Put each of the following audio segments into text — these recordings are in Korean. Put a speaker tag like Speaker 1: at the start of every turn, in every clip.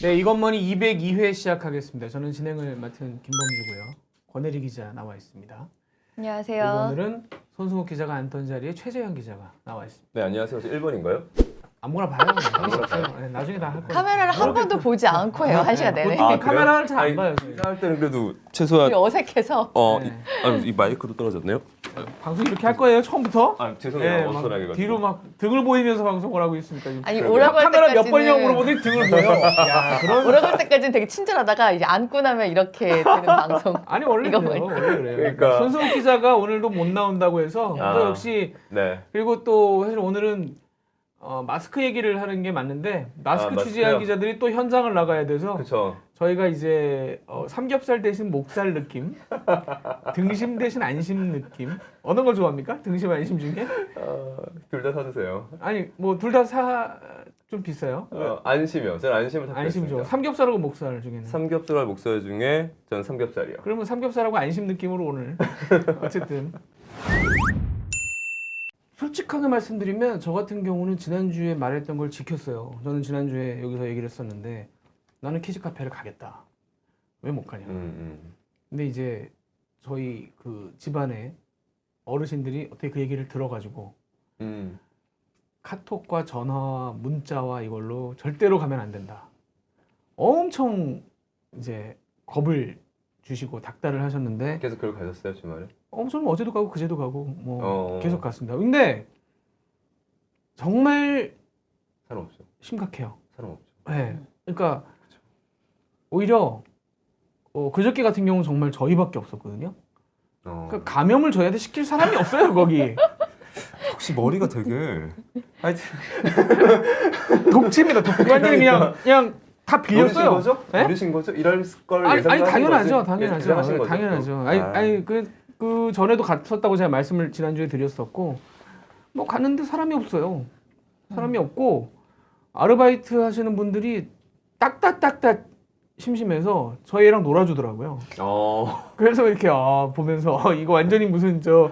Speaker 1: 네, 이것머니 202회 시작하겠습니다. 저는 진행을 맡은 김범주고요. 권혜리 기자 나와 있습니다.
Speaker 2: 안녕하세요.
Speaker 1: 그리고 오늘은 손승욱 기자가 앉던 자리에 최재현 기자가 나와 있습니다.
Speaker 3: 네, 안녕하세요. 저 1번인가요?
Speaker 1: 아무거나 봐요. 상관없어요. 네, 나중에 다 할 거예요.
Speaker 2: 카메라를 한 번도 보지 않고 해요. 한 시간 내내.
Speaker 3: 아,
Speaker 1: 카메라를 잘 안
Speaker 3: 아니,
Speaker 1: 봐요. 저희가.
Speaker 3: 할 때는 그래도 최소한
Speaker 2: 우리 어색해서.
Speaker 1: 네.
Speaker 3: 이 마이크도 떨어졌네요.
Speaker 1: 방송 이렇게 할 거예요? 처음부터?
Speaker 3: 아, 죄송해요.
Speaker 1: 네, 막
Speaker 3: 어설하게 가지고.
Speaker 1: 뒤로 막 등을 보이면서 방송을 하고 있습니까? 지금.
Speaker 2: 아니
Speaker 3: 그러게요.
Speaker 2: 오라고 할
Speaker 1: 카메라 몇
Speaker 2: 때까지는
Speaker 1: 번이냐고 물어보더니 등을 보여. 야, 그런
Speaker 2: 오라고 할 때까지는 되게 친절하다가 이제 앉고 나면 이렇게 되는 방송.
Speaker 1: 아니 원래
Speaker 2: 이거
Speaker 1: 그래요.
Speaker 2: 뭐예요?
Speaker 1: 원래 그래요.
Speaker 3: 그러니까.
Speaker 1: 손승욱 기자가 오늘도 못 나온다고 해서
Speaker 3: 아.
Speaker 1: 또 역시
Speaker 3: 네.
Speaker 1: 그리고 또 사실 오늘은 마스크 얘기를 하는 게 맞는데 마스크
Speaker 3: 마스크요?
Speaker 1: 취재한 기자들이 또 현장을 나가야 돼서
Speaker 3: 그렇죠.
Speaker 1: 저희가 이제 삼겹살 대신 목살 느낌, 등심 대신 안심 느낌. 어느 걸 좋아합니까? 등심 안심 중에?
Speaker 3: 둘 다 사주세요.
Speaker 1: 아니 뭐 둘 다 좀 비싸요.
Speaker 3: 안심이요. 저는 안심을
Speaker 1: 안심죠.
Speaker 3: 택했습니다.
Speaker 1: 삼겹살하고 목살 중에는.
Speaker 3: 삼겹살과 목살 중에 저는 삼겹살이요.
Speaker 1: 그러면 삼겹살하고 안심 느낌으로 오늘 어쨌든 솔직하게 말씀드리면 저 같은 경우는 지난주에 말했던 걸 지켰어요. 저는 지난주에 여기서 얘기를 했었는데 나는 키즈 카페를 가겠다. 왜 못 가냐. 근데 이제 저희 그 집안의 어르신들이 어떻게 그 얘기를 들어가지고 카톡과 전화와 문자와 이걸로 절대로 가면 안 된다. 엄청 이제 겁을 주시고 닥달을 하셨는데
Speaker 3: 계속 그걸 가셨어요, 주말에?
Speaker 1: 저는 어제도 가고 그제도 가고 뭐
Speaker 3: 어.
Speaker 1: 계속 갔습니다. 근데 정말
Speaker 3: 사람 없죠.
Speaker 1: 심각해요.
Speaker 3: 사람 없죠.
Speaker 1: 네. 그러니까 오히려 그저께 같은 경우는 정말 저희밖에 없었거든요. 그러니까 감염을 저희한테 시킬 사람이 없어요 거기.
Speaker 3: 혹시 머리가 되게 하여튼
Speaker 1: 독침이다. 완전히 그냥 다 빌렸어요.
Speaker 3: 노리신 거죠?
Speaker 1: 네?
Speaker 3: 노리신 거죠? 이럴 걸
Speaker 1: 아니
Speaker 3: 예상하신
Speaker 1: 당연하죠,
Speaker 3: 거지?
Speaker 1: 당연하죠,
Speaker 3: 예상하신 거죠?
Speaker 1: 당연하죠.
Speaker 3: 또?
Speaker 1: 아니 그 전에도 갔었다고 제가 말씀을 지난주에 드렸었고 뭐 갔는데 사람이 없어요. 사람이 없고 아르바이트 하시는 분들이 딱딱딱딱 심심해서 저희랑 놀아주더라고요. 그래서 이렇게 보면서 이거 완전히 무슨 저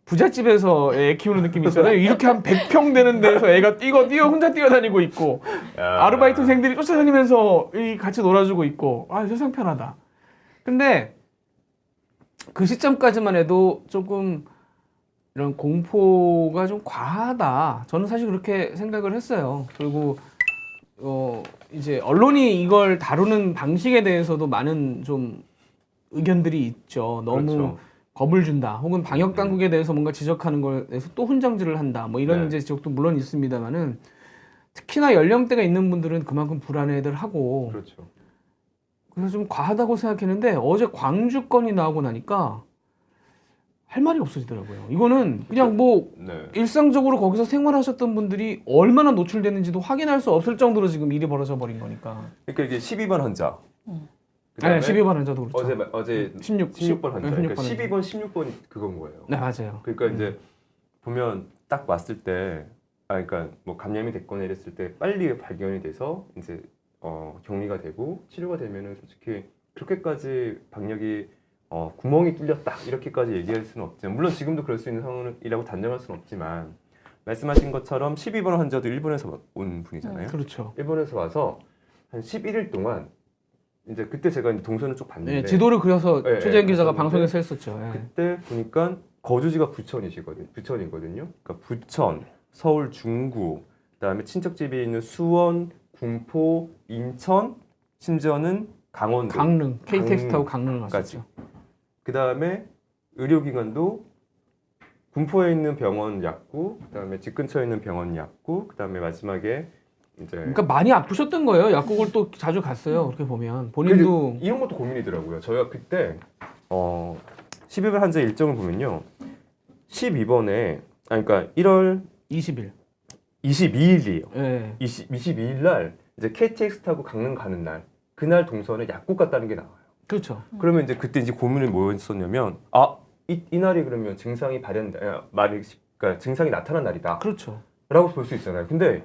Speaker 1: 부잣집에서 애 키우는 느낌 있잖아요. 이렇게 한 100평 되는 데서 애가 뛰어 혼자 뛰어다니고 있고 아르바이트생들이 쫓아다니면서 같이 놀아주고 있고 세상 편하다. 근데 그 시점까지만 해도 조금 이런 공포가 좀 과하다. 저는 사실 그렇게 생각을 했어요. 그리고 이제 언론이 이걸 다루는 방식에 대해서도 많은 좀 의견들이 있죠. 너무
Speaker 3: 그렇죠.
Speaker 1: 겁을 준다. 혹은 방역 당국에 대해서 뭔가 지적하는 거에 대해서 또 훈장질을 한다. 뭐 이런
Speaker 3: 네.
Speaker 1: 이제 지적도 물론 있습니다만은 특히나 연령대가 있는 분들은 그만큼 불안해들 하고
Speaker 3: 그렇죠.
Speaker 1: 그래서 좀 과하다고 생각했는데 어제 광주 건이 나오고 나니까 할 말이 없어지더라고요. 이거는 그냥 뭐
Speaker 3: 네.
Speaker 1: 일상적으로 거기서 생활하셨던 분들이 얼마나 노출됐는지도 확인할 수 없을 정도로 지금 일이 벌어져 버린 거니까.
Speaker 3: 그러니까 이게 12번 환자.
Speaker 1: 네, 12번 환자도 그렇죠.
Speaker 3: 어제
Speaker 1: 16번
Speaker 3: 환자.
Speaker 1: 네,
Speaker 3: 그러니까
Speaker 1: 16번
Speaker 3: 12번, 16번이 그건 거예요.
Speaker 1: 네, 맞아요.
Speaker 3: 그러니까 이제 보면 딱 왔을 때, 그러니까 뭐 감염이 됐거나 이랬을 때 빨리 발견이 돼서 이제 격리가 되고 치료가 되면은 솔직히 그렇게까지 방역이 구멍이 뚫렸다 이렇게까지 얘기할 수는 없지만 물론 지금도 그럴 수 있는 상황이라고 단정할 수는 없지만 말씀하신 것처럼 12번 환자도 일본에서 온 분이잖아요.
Speaker 1: 그렇죠.
Speaker 3: 일본에서 와서 한 11일 동안 이제 그때 제가 이제 동선을 쭉 봤는데
Speaker 1: 네, 지도를 그려서
Speaker 3: 네,
Speaker 1: 최재현 기자가
Speaker 3: 봤었는데
Speaker 1: 방송에서 했었죠. 네.
Speaker 3: 그때 보니까 거주지가 부천이거든요. 그러니까 부천, 서울 중구, 그다음에 친척집이 있는 수원, 군포, 인천, 심지어는 강원도,
Speaker 1: 강릉, KTX 타고 강릉을 갔었죠.
Speaker 3: 그다음에 의료기관도 군포에 있는 병원 약구, 그다음에 집 근처에 있는 병원 약구, 그다음에 마지막에 이제
Speaker 1: 그러니까 많이 아프셨던 거예요. 약국을 또 자주 갔어요. 그렇게 보면 본인도
Speaker 3: 이런 것도 고민이더라고요. 저희가 그때 12번 환자 일정을 보면요. 12번에 그러니까 1월
Speaker 1: 20일.
Speaker 3: 22일이에요.
Speaker 1: 네.
Speaker 3: 22일 날 이제 KTX 타고 강릉 가는 날 그날 동선에 약국 갔다는 게 나와요.
Speaker 1: 그렇죠.
Speaker 3: 그러면 이제 그때 이제 고민이 뭐였었냐면 이 날이 그러면 증상이 그러니까 증상이 나타난 날이다.
Speaker 1: 그렇죠.
Speaker 3: 라고 볼 수 있잖아요. 근데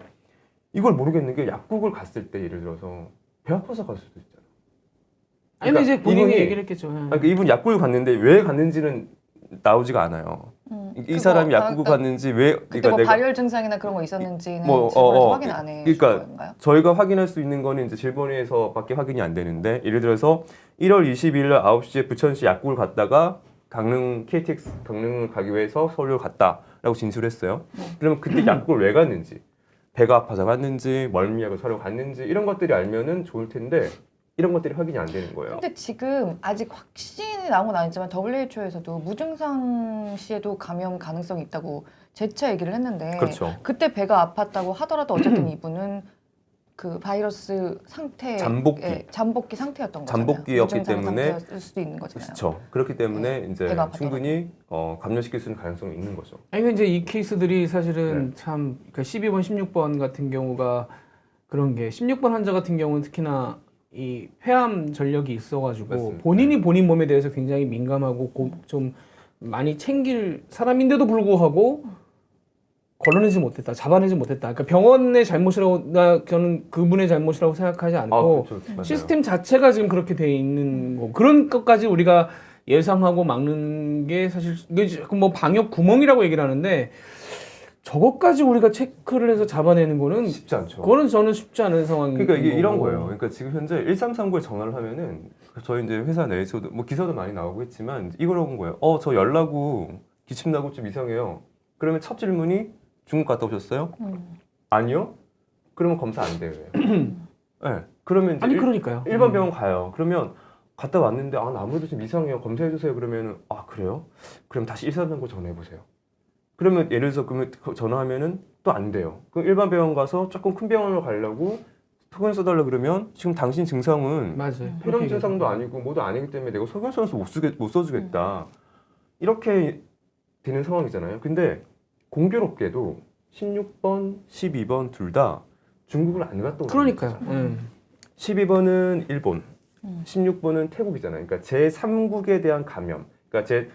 Speaker 3: 이걸 모르겠는 게 약국을 갔을 때 예를 들어서 배 아파서 갈 수도 있잖아요.
Speaker 1: 아니 근데 이제 본인이
Speaker 3: 이분이-
Speaker 1: 얘기를 했겠죠. 네.
Speaker 3: 그러니까 이분 약국을 갔는데 왜 갔는지는 나오지가 않아요. 이 사람이 약국을 갔는지 왜
Speaker 2: 그때 뭐 발열 증상이나 그런 거 있었는지는
Speaker 3: 뭐,
Speaker 2: 질문에서 확인 안 해.
Speaker 3: 그러니까
Speaker 2: 건가요?
Speaker 3: 저희가 확인할 수 있는 거는 이제 질본에서밖에 확인이 안 되는데 예를 들어서 1월 22일 날 9시에 부천시 약국을 갔다가 강릉 KTX 강릉을 가기 위해서 서울을 갔다라고 진술했어요. 그러면 그때 약국을 왜 갔는지, 배가 아파서 갔는지, 멀미약을 사러 갔는지 이런 것들이 알면은 좋을 텐데 이런 것들이 확인이 안 되는 거예요.
Speaker 2: 근데 지금 아직 확신이 나온 건 아니지만 WHO에서도 무증상 시에도 감염 가능성이 있다고 재차 얘기를 했는데
Speaker 3: 그렇죠.
Speaker 2: 그때 배가 아팠다고 하더라도 어쨌든 이분은 그 바이러스 상태 잠복기 상태였던 거잖아요.
Speaker 3: 잠복기였기
Speaker 2: 무증상
Speaker 3: 때문에
Speaker 2: 상태였을 수도 있는 거잖아요.
Speaker 3: 그렇죠. 그렇기 때문에 이제
Speaker 2: 배가 아팠더라도.
Speaker 3: 충분히 감염시킬 수 있는 가능성이 있는 거죠.
Speaker 1: 아니 근데 이제 이 케이스들이 사실은 참 그러니까 12번, 16번 같은 경우가 그런 게 16번 환자 같은 경우는 특히나 이 폐암 전력이 있어가지고
Speaker 3: 맞습니다.
Speaker 1: 본인이 본인 몸에 대해서 굉장히 민감하고 좀 많이 챙길 사람인데도 불구하고 걸러내지 못했다, 잡아내지 못했다. 그러니까 병원의 잘못이라고 저는 그분의 잘못이라고 생각하지 않고
Speaker 3: 그렇죠. 맞아요.
Speaker 1: 시스템 자체가 지금 그렇게 돼 있는 거 그런 것까지 우리가 예상하고 막는 게 사실 이게 뭐 방역 구멍이라고 얘기를 하는데 저것까지 우리가 체크를 해서 잡아내는 거는
Speaker 3: 쉽지 않죠.
Speaker 1: 그거는 저는 쉽지 않은 상황인
Speaker 3: 그러니까 이게
Speaker 1: 거고.
Speaker 3: 이런 거예요. 그러니까 지금 현재 1339에 전화를 하면은 저희 이제 회사 내에서도 뭐 기사도 많이 나오고 있지만 이걸 온 거예요. 저 열나고 기침 나고 좀 이상해요. 그러면 첫 질문이 중국 갔다 오셨어요? 아니요. 그러면 검사 안 돼요. 네. 그러면 이제
Speaker 1: 아니 그러니까요.
Speaker 3: 일반 병원 가요. 그러면 갔다 왔는데 나 아무래도 좀 이상해요. 검사해 주세요. 그러면은 그래요? 그럼 다시 1339 전화해 보세요. 그러면 예를 들어서 그러면 전화하면은 또 안 돼요. 그럼 일반 병원 가서 조금 큰 병원으로 가려고 소견 써달라 그러면 지금 당신 증상은
Speaker 1: 맞아요.
Speaker 3: 폐렴 증상도 아니고 뭐도 아니기 때문에 내가 소견 써서 못 써주겠다. 이렇게 되는 상황이잖아요. 근데 공교롭게도 16번, 12번 둘 다 중국을 안 갔다 오는
Speaker 1: 그러니까요.
Speaker 3: 거죠. 12번은 일본, 16번은 태국이잖아요. 그러니까 제3국에 대한 감염. 그러니까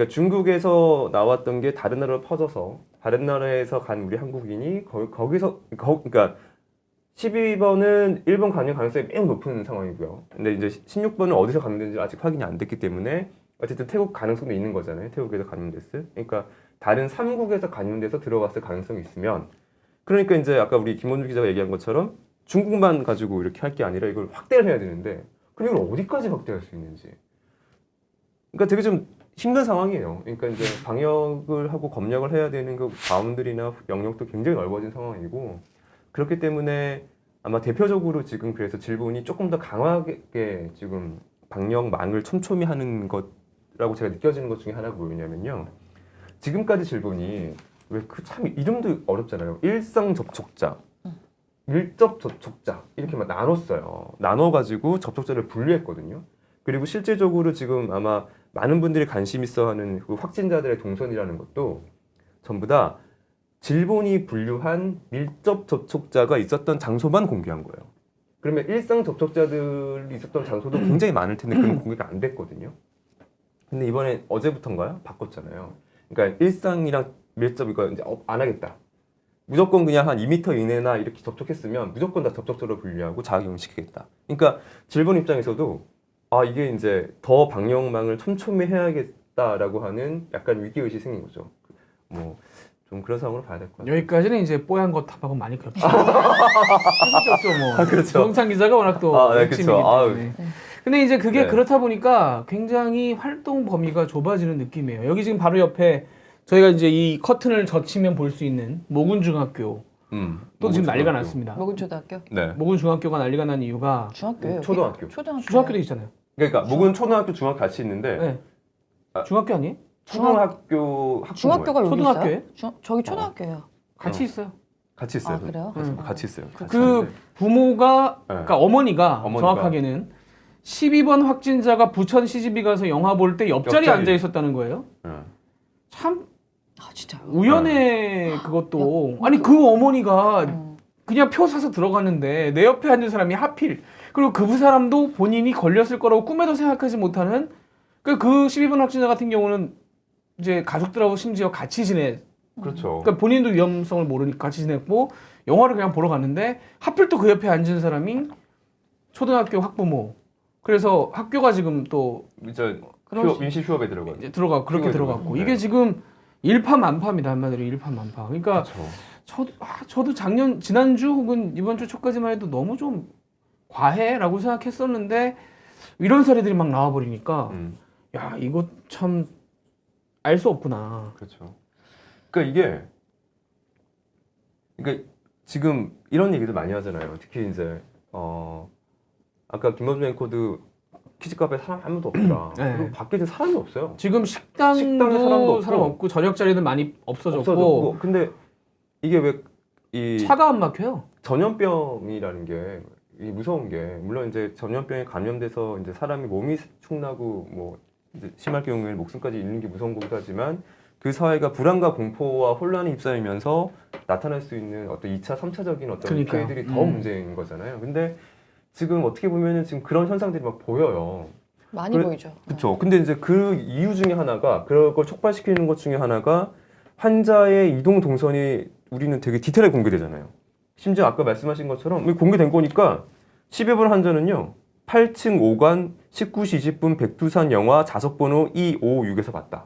Speaker 3: 중국에서 나왔던 게 다른 나라로 퍼져서 다른 나라에서 간 우리 한국인이 그러니까 12번은 일본 감염 가능성이 매우 높은 상황이고요. 근데 이제 16번은 어디서 감염된지 아직 확인이 안 됐기 때문에 어쨌든 태국 가능성도 있는 거잖아요. 태국에서 감염됐을. 그러니까 다른 3국에서 감염돼서 들어갔을 가능성이 있으면 그러니까 이제 아까 우리 김원주 기자가 얘기한 것처럼 중국만 가지고 이렇게 할 게 아니라 이걸 확대를 해야 되는데 그럼 이걸 어디까지 확대할 수 있는지. 그러니까 되게 좀 힘든 상황이에요. 그러니까 이제 방역을 하고 검역을 해야 되는 그 바운드리나 영역도 굉장히 넓어진 상황이고 그렇기 때문에 아마 대표적으로 지금 그래서 질본이 조금 더 강하게 지금 방역망을 촘촘히 하는 것라고 제가 느껴지는 것 중에 하나가 뭐냐면요. 지금까지 질본이 왜 그 참 이름도 어렵잖아요. 일상 접촉자, 밀접 접촉자 이렇게 막 나눴어요. 나눠가지고 접촉자를 분류했거든요. 그리고 실제적으로 지금 아마 많은 분들이 관심 있어하는 그 확진자들의 동선이라는 것도 전부 다 질본이 분류한 밀접 접촉자가 있었던 장소만 공개한 거예요. 그러면 일상 접촉자들이 있었던 장소도 굉장히 많을 텐데 그런 공개가 안 됐거든요. 근데 이번에 어제부터인가요? 바꿨잖아요. 그러니까 일상이랑 밀접 이거 이제 안 하겠다. 무조건 그냥 한 2m 이내나 이렇게 접촉했으면 무조건 다 접촉자로 분류하고 자가격리시키겠다. 그러니까 질본 입장에서도 이게 이제 더 방역망을 촘촘히 해야겠다라고 하는 약간 위기의식이 생긴 거죠. 뭐 좀 그런 상황으로 봐야 될 것 같아요.
Speaker 1: 여기까지는 이제 뽀얀 거 탑하고 많이 겹쳐. 없죠 뭐.
Speaker 3: 그렇죠.
Speaker 1: 조동찬 기자가 워낙 또
Speaker 3: 네,
Speaker 1: 핵심이기
Speaker 3: 그렇죠.
Speaker 1: 때문에. 근데 이제 그게
Speaker 3: 네.
Speaker 1: 그렇다 보니까 굉장히 활동 범위가 좁아지는 느낌이에요. 여기 지금 바로 옆에 저희가 이제 이 커튼을 젖히면 볼 수 있는 모군중학교 또 지금 난리가 났습니다.
Speaker 2: 모근초등학교?
Speaker 3: 네.
Speaker 1: 모군중학교가 난리가 난 이유가
Speaker 2: 중학교예요?
Speaker 3: 초등학교.
Speaker 1: 중학교도 있잖아요.
Speaker 3: 그러니까 목은 초등학교, 중학교 같이 있는데
Speaker 1: 네. 중학교 아니에요?
Speaker 3: 초등학교 학부모예요.
Speaker 2: 중학교가 여기
Speaker 1: 초등학교예요?
Speaker 2: 있어요? 저기 초등학교예요.
Speaker 1: 같이 있어요.
Speaker 3: 같이 있어요.
Speaker 2: 그래요?
Speaker 3: 같이 있어요.
Speaker 1: 그 부모가
Speaker 3: 네.
Speaker 1: 그러니까 어머니가 정확하게는 12번 확진자가 부천 CGV 가서 영화 볼 때 옆자리에 앉아 있었다는 거예요. 참
Speaker 2: 진짜요?
Speaker 1: 우연해 그것도. 아니 그 어머니가 그냥 표 사서 들어갔는데 내 옆에 앉은 사람이 하필 그리고 그 사람도 본인이 걸렸을 거라고 꿈에도 생각하지 못하는 그 12번 확진자 같은 경우는 이제 가족들하고 심지어 같이 지내.
Speaker 3: 그렇죠.
Speaker 1: 그러니까 본인도 위험성을 모르니까 같이 지냈고 영화를 그냥 보러 갔는데 하필 또 그 옆에 앉은 사람이 초등학교 학부모. 그래서 학교가 지금 또
Speaker 3: 이제
Speaker 1: 그럴
Speaker 3: 민시 휴업에 들어가죠.
Speaker 1: 이제 그렇게 들어갔고
Speaker 3: 네.
Speaker 1: 이게 지금 일파만파입니다. 한마디로 일파만파. 그러니까
Speaker 3: 그렇죠.
Speaker 1: 저도 지난주 혹은 이번 주 초까지만 해도 너무 좀 과해라고 생각했었는데 이런 사례들이 막 나와버리니까 야 이거 참 알 수 없구나.
Speaker 3: 그렇죠. 그러니까 지금 이런 얘기도 많이 하잖아요. 특히 이제 아까 김원준 앵커도 키즈카페에 사람 아무도 없더라.
Speaker 1: 네.
Speaker 3: 그리고 밖에 사람이 없어요.
Speaker 1: 지금 식당에
Speaker 3: 사람도
Speaker 1: 사람
Speaker 3: 없고.
Speaker 1: 없고 저녁 자리들 많이 없어졌고
Speaker 3: 없어졌고. 근데 이게 왜 이
Speaker 1: 차가 안 막혀요.
Speaker 3: 전염병이라는 게 이 무서운 게 물론 이제 전염병에 감염돼서 이제 사람이 몸이 축나고 뭐 이제 심할 경우에 목숨까지 잃는 게 무서운 거기도 하지만 그 사회가 불안과 공포와 혼란이 휩싸이면서 나타날 수 있는 어떤 2차, 3차적인 어떤
Speaker 1: 그러니까요.
Speaker 3: 피해들이 더 문제인 거잖아요. 근데 지금 어떻게 보면은 지금 그런 현상들이 막 보여요.
Speaker 2: 많이
Speaker 3: 그래-
Speaker 2: 보이죠.
Speaker 3: 그렇죠. 근데 이제 그 이유 중에 하나가 그걸 촉발시키는 것 중에 하나가 환자의 이동 동선이 우리는 되게 디테일하게 공개되잖아요. 심지어 아까 말씀하신 것처럼 공개된 거니까 10여 번 환자는요. 8층 5관 19시 20분 백두산 영화 좌석번호 256에서 봤다.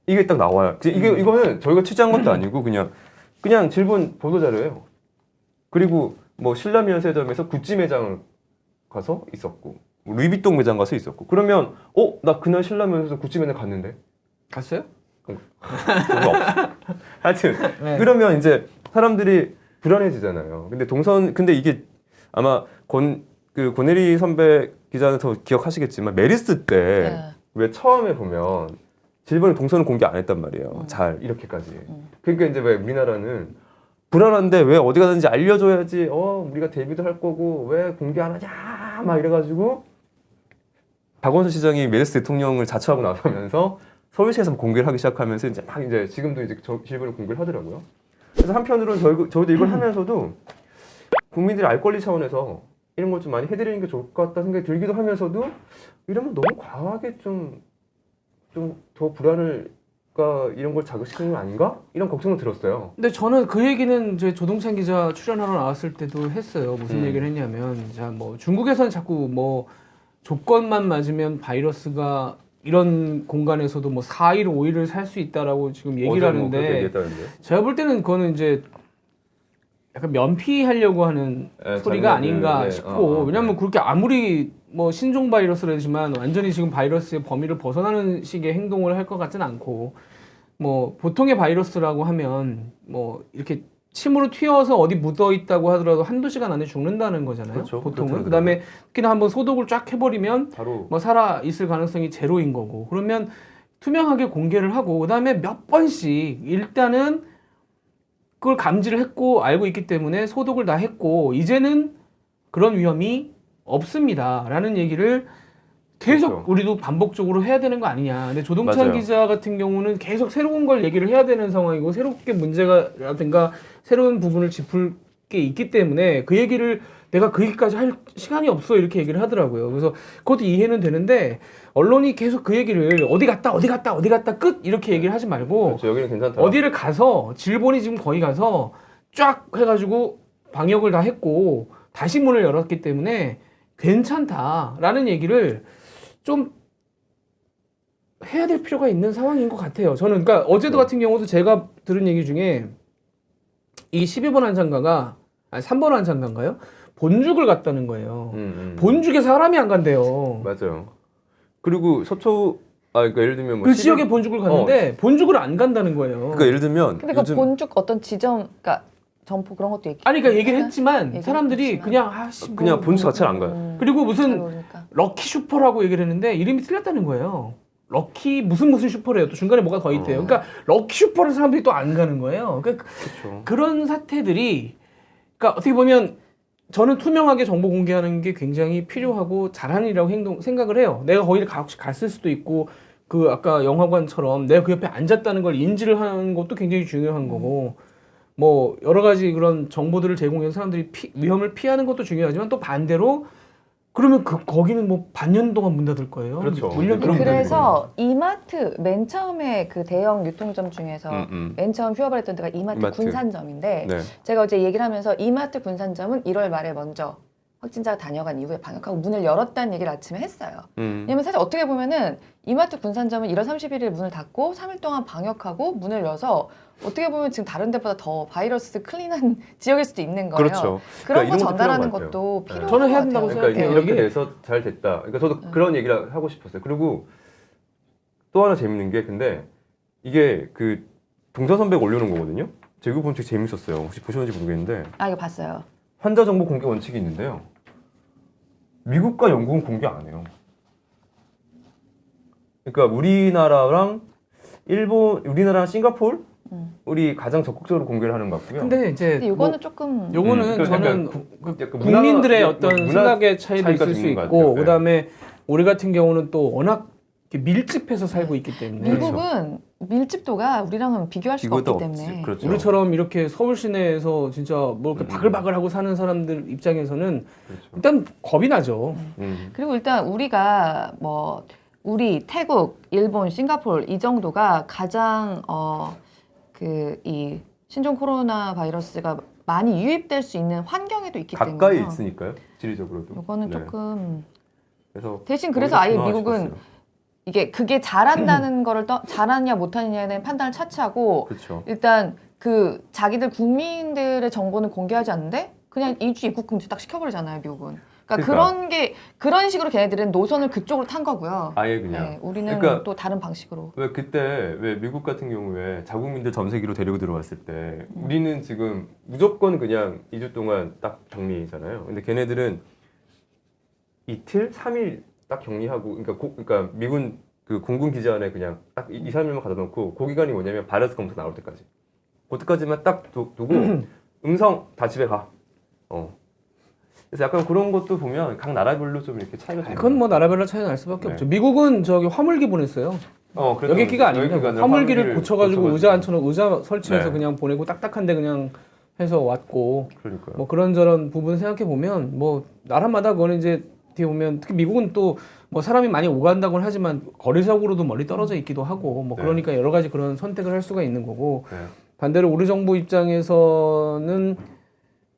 Speaker 3: 이게 딱 나와요. 이거는 저희가 취재한 것도 아니고 그냥 질본 보도자료예요. 그리고 뭐 신라면세점에서 구찌 매장을 가서 있었고 루이비통 매장 가서 있었고 그러면 나 그날 신라면에서 구찌 매장 갔는데
Speaker 1: 갔어요?
Speaker 3: 그거 없어. 하여튼
Speaker 1: 네.
Speaker 3: 그러면 이제 사람들이 불안해지잖아요. 근데 이게 아마 고내리 선배 기자는 더 기억하시겠지만 메르스 때 왜 처음에 보면 질본의 동선을 공개 안 했단 말이에요. 잘 이렇게까지. 그러니까 이제 왜 우리나라는 불안한데 왜 어디 가든지 알려줘야지. 우리가 데뷔도 할 거고 왜 공개 안 하냐 막 이래가지고 박원순 시장이 메르스 대통령을 자처하고 나서면서 서울시에서 공개를 하기 시작하면서 이제 막 이제 지금도 이제 질본을 공개를 하더라고요. 그래서 한편으로는 저희도 이걸 하면서도 국민들이 알 권리 차원에서 이런 걸 좀 많이 해드리는 게 좋을 것 같다 생각이 들기도 하면서도 이러면 너무 과하게 좀 더 불안을까 이런 걸 자극시키는 거 아닌가? 이런 걱정도 들었어요.
Speaker 1: 근데 저는 그 얘기는 이제 조동찬 기자 출연하러 나왔을 때도 했어요. 무슨 얘기를 했냐면, 자, 뭐 중국에서는 자꾸 뭐 조건만 맞으면 바이러스가 이런 공간에서도 뭐 4일, 5일을 살 수 있다라고 지금 얘기를
Speaker 3: 어제 뭐 그렇게
Speaker 1: 하는데,
Speaker 3: 얘기했다는데.
Speaker 1: 제가 볼 때는 그거는 이제 약간 면피하려고 하는 소리가 아닌가 싶고, 왜냐면 그렇게 아무리 뭐 신종 바이러스라지만 완전히 지금 바이러스의 범위를 벗어나는 식의 행동을 할 것 같지는 않고, 뭐 보통의 바이러스라고 하면 뭐 이렇게 침으로 튀어서 어디 묻어 있다고 하더라도 한두 시간 안에 죽는다는 거잖아요.
Speaker 3: 그렇죠.
Speaker 1: 보통은.
Speaker 3: 그렇죠.
Speaker 1: 그다음에 특히나 한번 소독을 쫙 해버리면
Speaker 3: 바로
Speaker 1: 뭐 살아 있을 가능성이 제로인 거고. 그러면 투명하게 공개를 하고 그다음에 몇 번씩 일단은 그걸 감지를 했고 알고 있기 때문에 소독을 다 했고 이제는 그런 위험이 없습니다라는 얘기를 계속
Speaker 3: 그렇죠.
Speaker 1: 우리도 반복적으로 해야 되는 거 아니냐. 근데 조동찬
Speaker 3: 맞아요.
Speaker 1: 기자 같은 경우는 계속 새로운 걸 얘기를 해야 되는 상황이고 새롭게 문제가라든가 새로운 부분을 짚을 게 있기 때문에 그 얘기를 내가 그 얘기까지 할 시간이 없어 이렇게 얘기를 하더라고요. 그래서 그것도 이해는 되는데 언론이 계속 그 얘기를 어디 갔다 끝 이렇게 얘기를 하지 말고
Speaker 3: 그렇죠. 여기는 괜찮다.
Speaker 1: 어디를 가서 질본이 지금 거기 가서 쫙 해가지고 방역을 다 했고 다시 문을 열었기 때문에 괜찮다라는 얘기를 좀 해야 될 필요가 있는 상황인 것 같아요. 저는 그러니까 어제도 같은 경우도 제가 들은 얘기 중에 이 12번 환자인가가 3번 환자인가요? 본죽을 갔다는 거예요. 본죽에 사람이 안 간대요.
Speaker 3: 맞아요. 그리고 그러니까 예를 들면 뭐
Speaker 1: 그 지역에 본죽을 갔는데 본죽을 안 간다는 거예요.
Speaker 3: 그러니까 예를 들면
Speaker 2: 근데 그 본죽 어떤 지점, 그러니까 점포 그런 것도 얘기.
Speaker 1: 아니 그러니까 얘기를 했지만
Speaker 2: 얘기를
Speaker 1: 사람들이
Speaker 2: 했지만.
Speaker 1: 그냥
Speaker 3: 그냥 본죽 자체를 안 가요.
Speaker 1: 그리고
Speaker 2: 잘
Speaker 1: 무슨
Speaker 2: 모르니까.
Speaker 1: 럭키 슈퍼라고 얘기를 했는데 이름이 틀렸다는 거예요. 럭키 무슨 슈퍼래요. 또 중간에 뭐가 더 있대요. 그러니까 럭키 슈퍼를 사람들이 또 안 가는 거예요. 그러니까
Speaker 3: 그렇죠.
Speaker 1: 그런 사태들이 그러니까 어떻게 보면 저는 투명하게 정보 공개하는 게 굉장히 필요하고 잘하는 일이라고 생각을 해요. 내가 거기를 갔을 수도 있고 그 아까 영화관처럼 내가 그 옆에 앉았다는 걸 인지를 하는 것도 굉장히 중요한 거고 뭐 여러 가지 그런 정보들을 제공해서 사람들이 위험을 피하는 것도 중요하지만 또 반대로 그러면 거기는 뭐 반년 동안 문 닫을 거예요.
Speaker 3: 그렇죠.
Speaker 1: 물론
Speaker 3: 그런
Speaker 2: 그래서 이마트 맨 처음에 그 대형 유통점 중에서 맨 처음 휴업을 했던 데가 이마트 군산점인데
Speaker 3: 네.
Speaker 2: 제가 어제 얘기를 하면서 이마트 군산점은 1월 말에 먼저 확진자가 다녀간 이후에 방역하고 문을 열었다는 얘기를 아침에 했어요. 왜냐면 사실 어떻게 보면은 이마트 군산점은 1월 31일 문을 닫고 3일 동안 방역하고 문을 열어서 어떻게 보면 지금 다른 데보다 더 바이러스 클린한 지역일 수도 있는 거예요.
Speaker 3: 그렇죠.
Speaker 2: 그런
Speaker 3: 그러니까
Speaker 2: 거
Speaker 3: 이런 것도
Speaker 2: 전달하는
Speaker 3: 필요한 것
Speaker 2: 것도
Speaker 3: 같아요.
Speaker 2: 필요한
Speaker 1: 저는 해야
Speaker 2: 것
Speaker 1: 된다고
Speaker 2: 같아요.
Speaker 3: 그러니까
Speaker 1: 생각해요.
Speaker 3: 이렇게
Speaker 1: 이게-
Speaker 3: 돼서 잘 됐다. 그러니까 저도 그런 얘기를 하고 싶었어요. 그리고 또 하나 재밌는 게 근데 이게 그 동서선백 올려놓은 거거든요. 제가 이거 본 책 재밌었어요. 혹시 보셨는지 모르겠는데
Speaker 2: 아 이거 봤어요.
Speaker 3: 환자 정보 공개 원칙이 있는데요. 미국과 영국은 공개 안 해요. 그러니까 우리나라랑 일본, 우리나라랑 싱가포르 우리 가장 적극적으로 공개를 하는 것 같고요.
Speaker 1: 근데 이제
Speaker 2: 근데 이거는 조금
Speaker 1: 요거는
Speaker 3: 그
Speaker 1: 저는
Speaker 3: 약간 약간
Speaker 1: 국민들의
Speaker 3: 문화-
Speaker 1: 어떤
Speaker 3: 문화
Speaker 1: 생각의 차이도
Speaker 3: 차이가
Speaker 1: 있을 수
Speaker 3: 있는 것
Speaker 1: 있고
Speaker 3: 같아요.
Speaker 1: 그다음에 우리 같은 경우는 또 워낙 이렇게 밀집해서 살고 있기 때문에
Speaker 2: 미국은 밀집도가 우리랑은 비교할 수가
Speaker 3: 이것도
Speaker 2: 없기
Speaker 3: 없지.
Speaker 2: 때문에
Speaker 3: 그렇죠.
Speaker 1: 우리처럼 이렇게 서울 시내에서 진짜 뭐 이렇게 바글바글하고 사는 사람들 입장에서는
Speaker 3: 그렇죠.
Speaker 1: 일단 겁이 나죠.
Speaker 2: 그리고 일단 우리가 뭐 우리 태국, 일본, 싱가포르 이 정도가 가장 그 이 신종 코로나 바이러스가 많이 유입될 수 있는 환경에도 있기
Speaker 3: 가까이
Speaker 2: 때문에
Speaker 3: 있으니까요. 지리적으로도.
Speaker 2: 이거는
Speaker 3: 네.
Speaker 2: 조금
Speaker 3: 그래서
Speaker 2: 대신 그래서 아예
Speaker 3: 그렇구나
Speaker 2: 미국은
Speaker 3: 싶었어요.
Speaker 2: 이게 그게 잘한다는 거를 잘하냐 못하느냐는 판단을 차치하고
Speaker 3: 그렇죠.
Speaker 2: 일단 그 자기들 국민들의 정보는 공개하지 않는데 그냥 이주 입국 금지 딱 시켜버리잖아요 미국은. 그러니까 그런 게 그런 식으로 걔네들은 노선을 그쪽으로 탄 거고요.
Speaker 3: 아예 그냥.
Speaker 2: 네, 우리는
Speaker 3: 그러니까
Speaker 2: 또 다른 방식으로.
Speaker 3: 왜 그때 왜 미국 같은 경우에 자국민들 전세기로 데리고 들어왔을 때 우리는 지금 무조건 그냥 2주 동안 딱 격리잖아요. 근데 걔네들은 이틀, 3일 딱 격리하고 그러니까 미군 그 공군 기지 안에 그냥 딱 2, 3일만 가다 놓고 그 기간이 뭐냐면 바이러스 검사 나올 때까지. 그때까지만 딱 두고 음성 다 집에 가. 그래서 약간 그런 것도 보면 각 나라별로 좀 이렇게 차이가 좀.
Speaker 1: 그건 뭐 나라별로 차이가 날 수밖에
Speaker 3: 네.
Speaker 1: 없죠. 미국은 저기 화물기 보냈어요.
Speaker 3: 그래서
Speaker 1: 여객기가 아닙니다.
Speaker 3: 여객기가 아니라
Speaker 1: 화물기를 고쳐가지고 의자 앉혀놓고 의자 설치해서
Speaker 3: 네.
Speaker 1: 그냥 보내고 딱딱한데 그냥 해서 왔고
Speaker 3: 그러니까요.
Speaker 1: 뭐 그런저런 부분 생각해 보면 뭐 나라마다 그거는 이제 어떻게 보면 특히 미국은 또 뭐 사람이 많이 오간다고는 하지만 거리적으로도 멀리 떨어져 있기도 하고 뭐
Speaker 3: 네.
Speaker 1: 그러니까 여러 가지 그런 선택을 할 수가 있는 거고
Speaker 3: 네.
Speaker 1: 반대로 우리 정부 입장에서는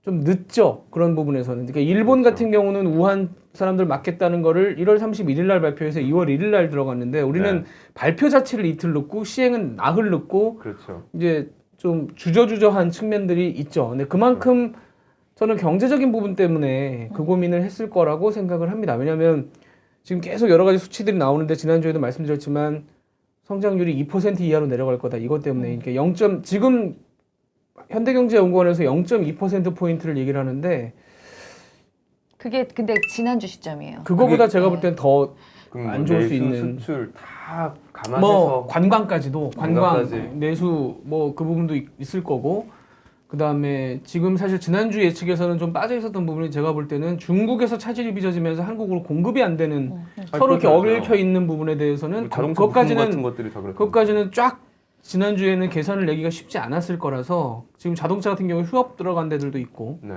Speaker 1: 좀 늦죠. 그런 부분에서는. 그러니까 일본
Speaker 3: 그렇죠.
Speaker 1: 같은 경우는 우한 사람들 맞겠다는 거를 1월 31일 날 발표해서 2월 1일 날 들어갔는데 우리는
Speaker 3: 네.
Speaker 1: 발표 자체를 이틀 늦고 시행은 나흘 늦고
Speaker 3: 그렇죠.
Speaker 1: 이제 좀 주저주저한 측면들이 있죠. 근데 그만큼 저는 경제적인 부분 때문에 그 고민을 했을 거라고 생각을 합니다. 왜냐하면 지금 계속 여러 가지 수치들이 나오는데 지난주에도 말씀드렸지만 성장률이 2% 이하로 내려갈 거다. 이것 때문에 그러니까 0. 지금 현대경제연구원에서 0.2%포인트를 얘기를 하는데
Speaker 2: 그게 근데 지난주 시점이에요.
Speaker 1: 그거보다
Speaker 3: 그게-
Speaker 1: 제가 볼 땐 더
Speaker 3: 그럼
Speaker 1: 안
Speaker 3: 뭐
Speaker 1: 좋을 수
Speaker 3: 내수,
Speaker 1: 있는
Speaker 3: 수출 다 감안해서
Speaker 1: 뭐 관광까지도
Speaker 3: 관광까지.
Speaker 1: 관광 내수 뭐 그 부분도 있을 거고 그다음에 지금 사실 지난주 예측에서는 좀 빠져 있었던 부분이 제가 볼 때는 중국에서 차질이 빚어지면서 한국으로 공급이 안 되는 서로 이렇게
Speaker 3: 그렇죠.
Speaker 1: 얽혀 있는 부분에 대해서는
Speaker 3: 뭐 자동차 부품 같은
Speaker 1: 그것까지는
Speaker 3: 것들이 다 그렇고.
Speaker 1: 그것까지는 쫙 지난주에는 계산을 내기가 쉽지 않았을 거라서 지금 자동차 같은 경우 휴업 들어간 데들도 있고
Speaker 3: 네.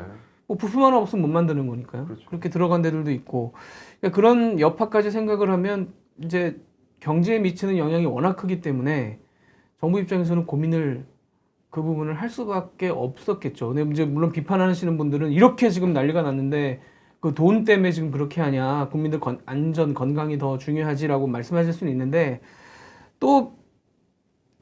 Speaker 1: 뭐 부품 하나 없으면 못 만드는 거니까요.
Speaker 3: 그렇죠.
Speaker 1: 그렇게 들어간 데들도 있고 그러니까 그런 여파까지 생각을 하면 이제 경제에 미치는 영향이 워낙 크기 때문에 정부 입장에서는 고민을 그 부분을 할 수밖에 없었겠죠. 근데 이제 물론 비판하시는 분들은 이렇게 지금 난리가 났는데 그 돈 때문에 지금 그렇게 하냐 국민들 안전 건강이 더 중요하지라고 말씀하실 수는 있는데 또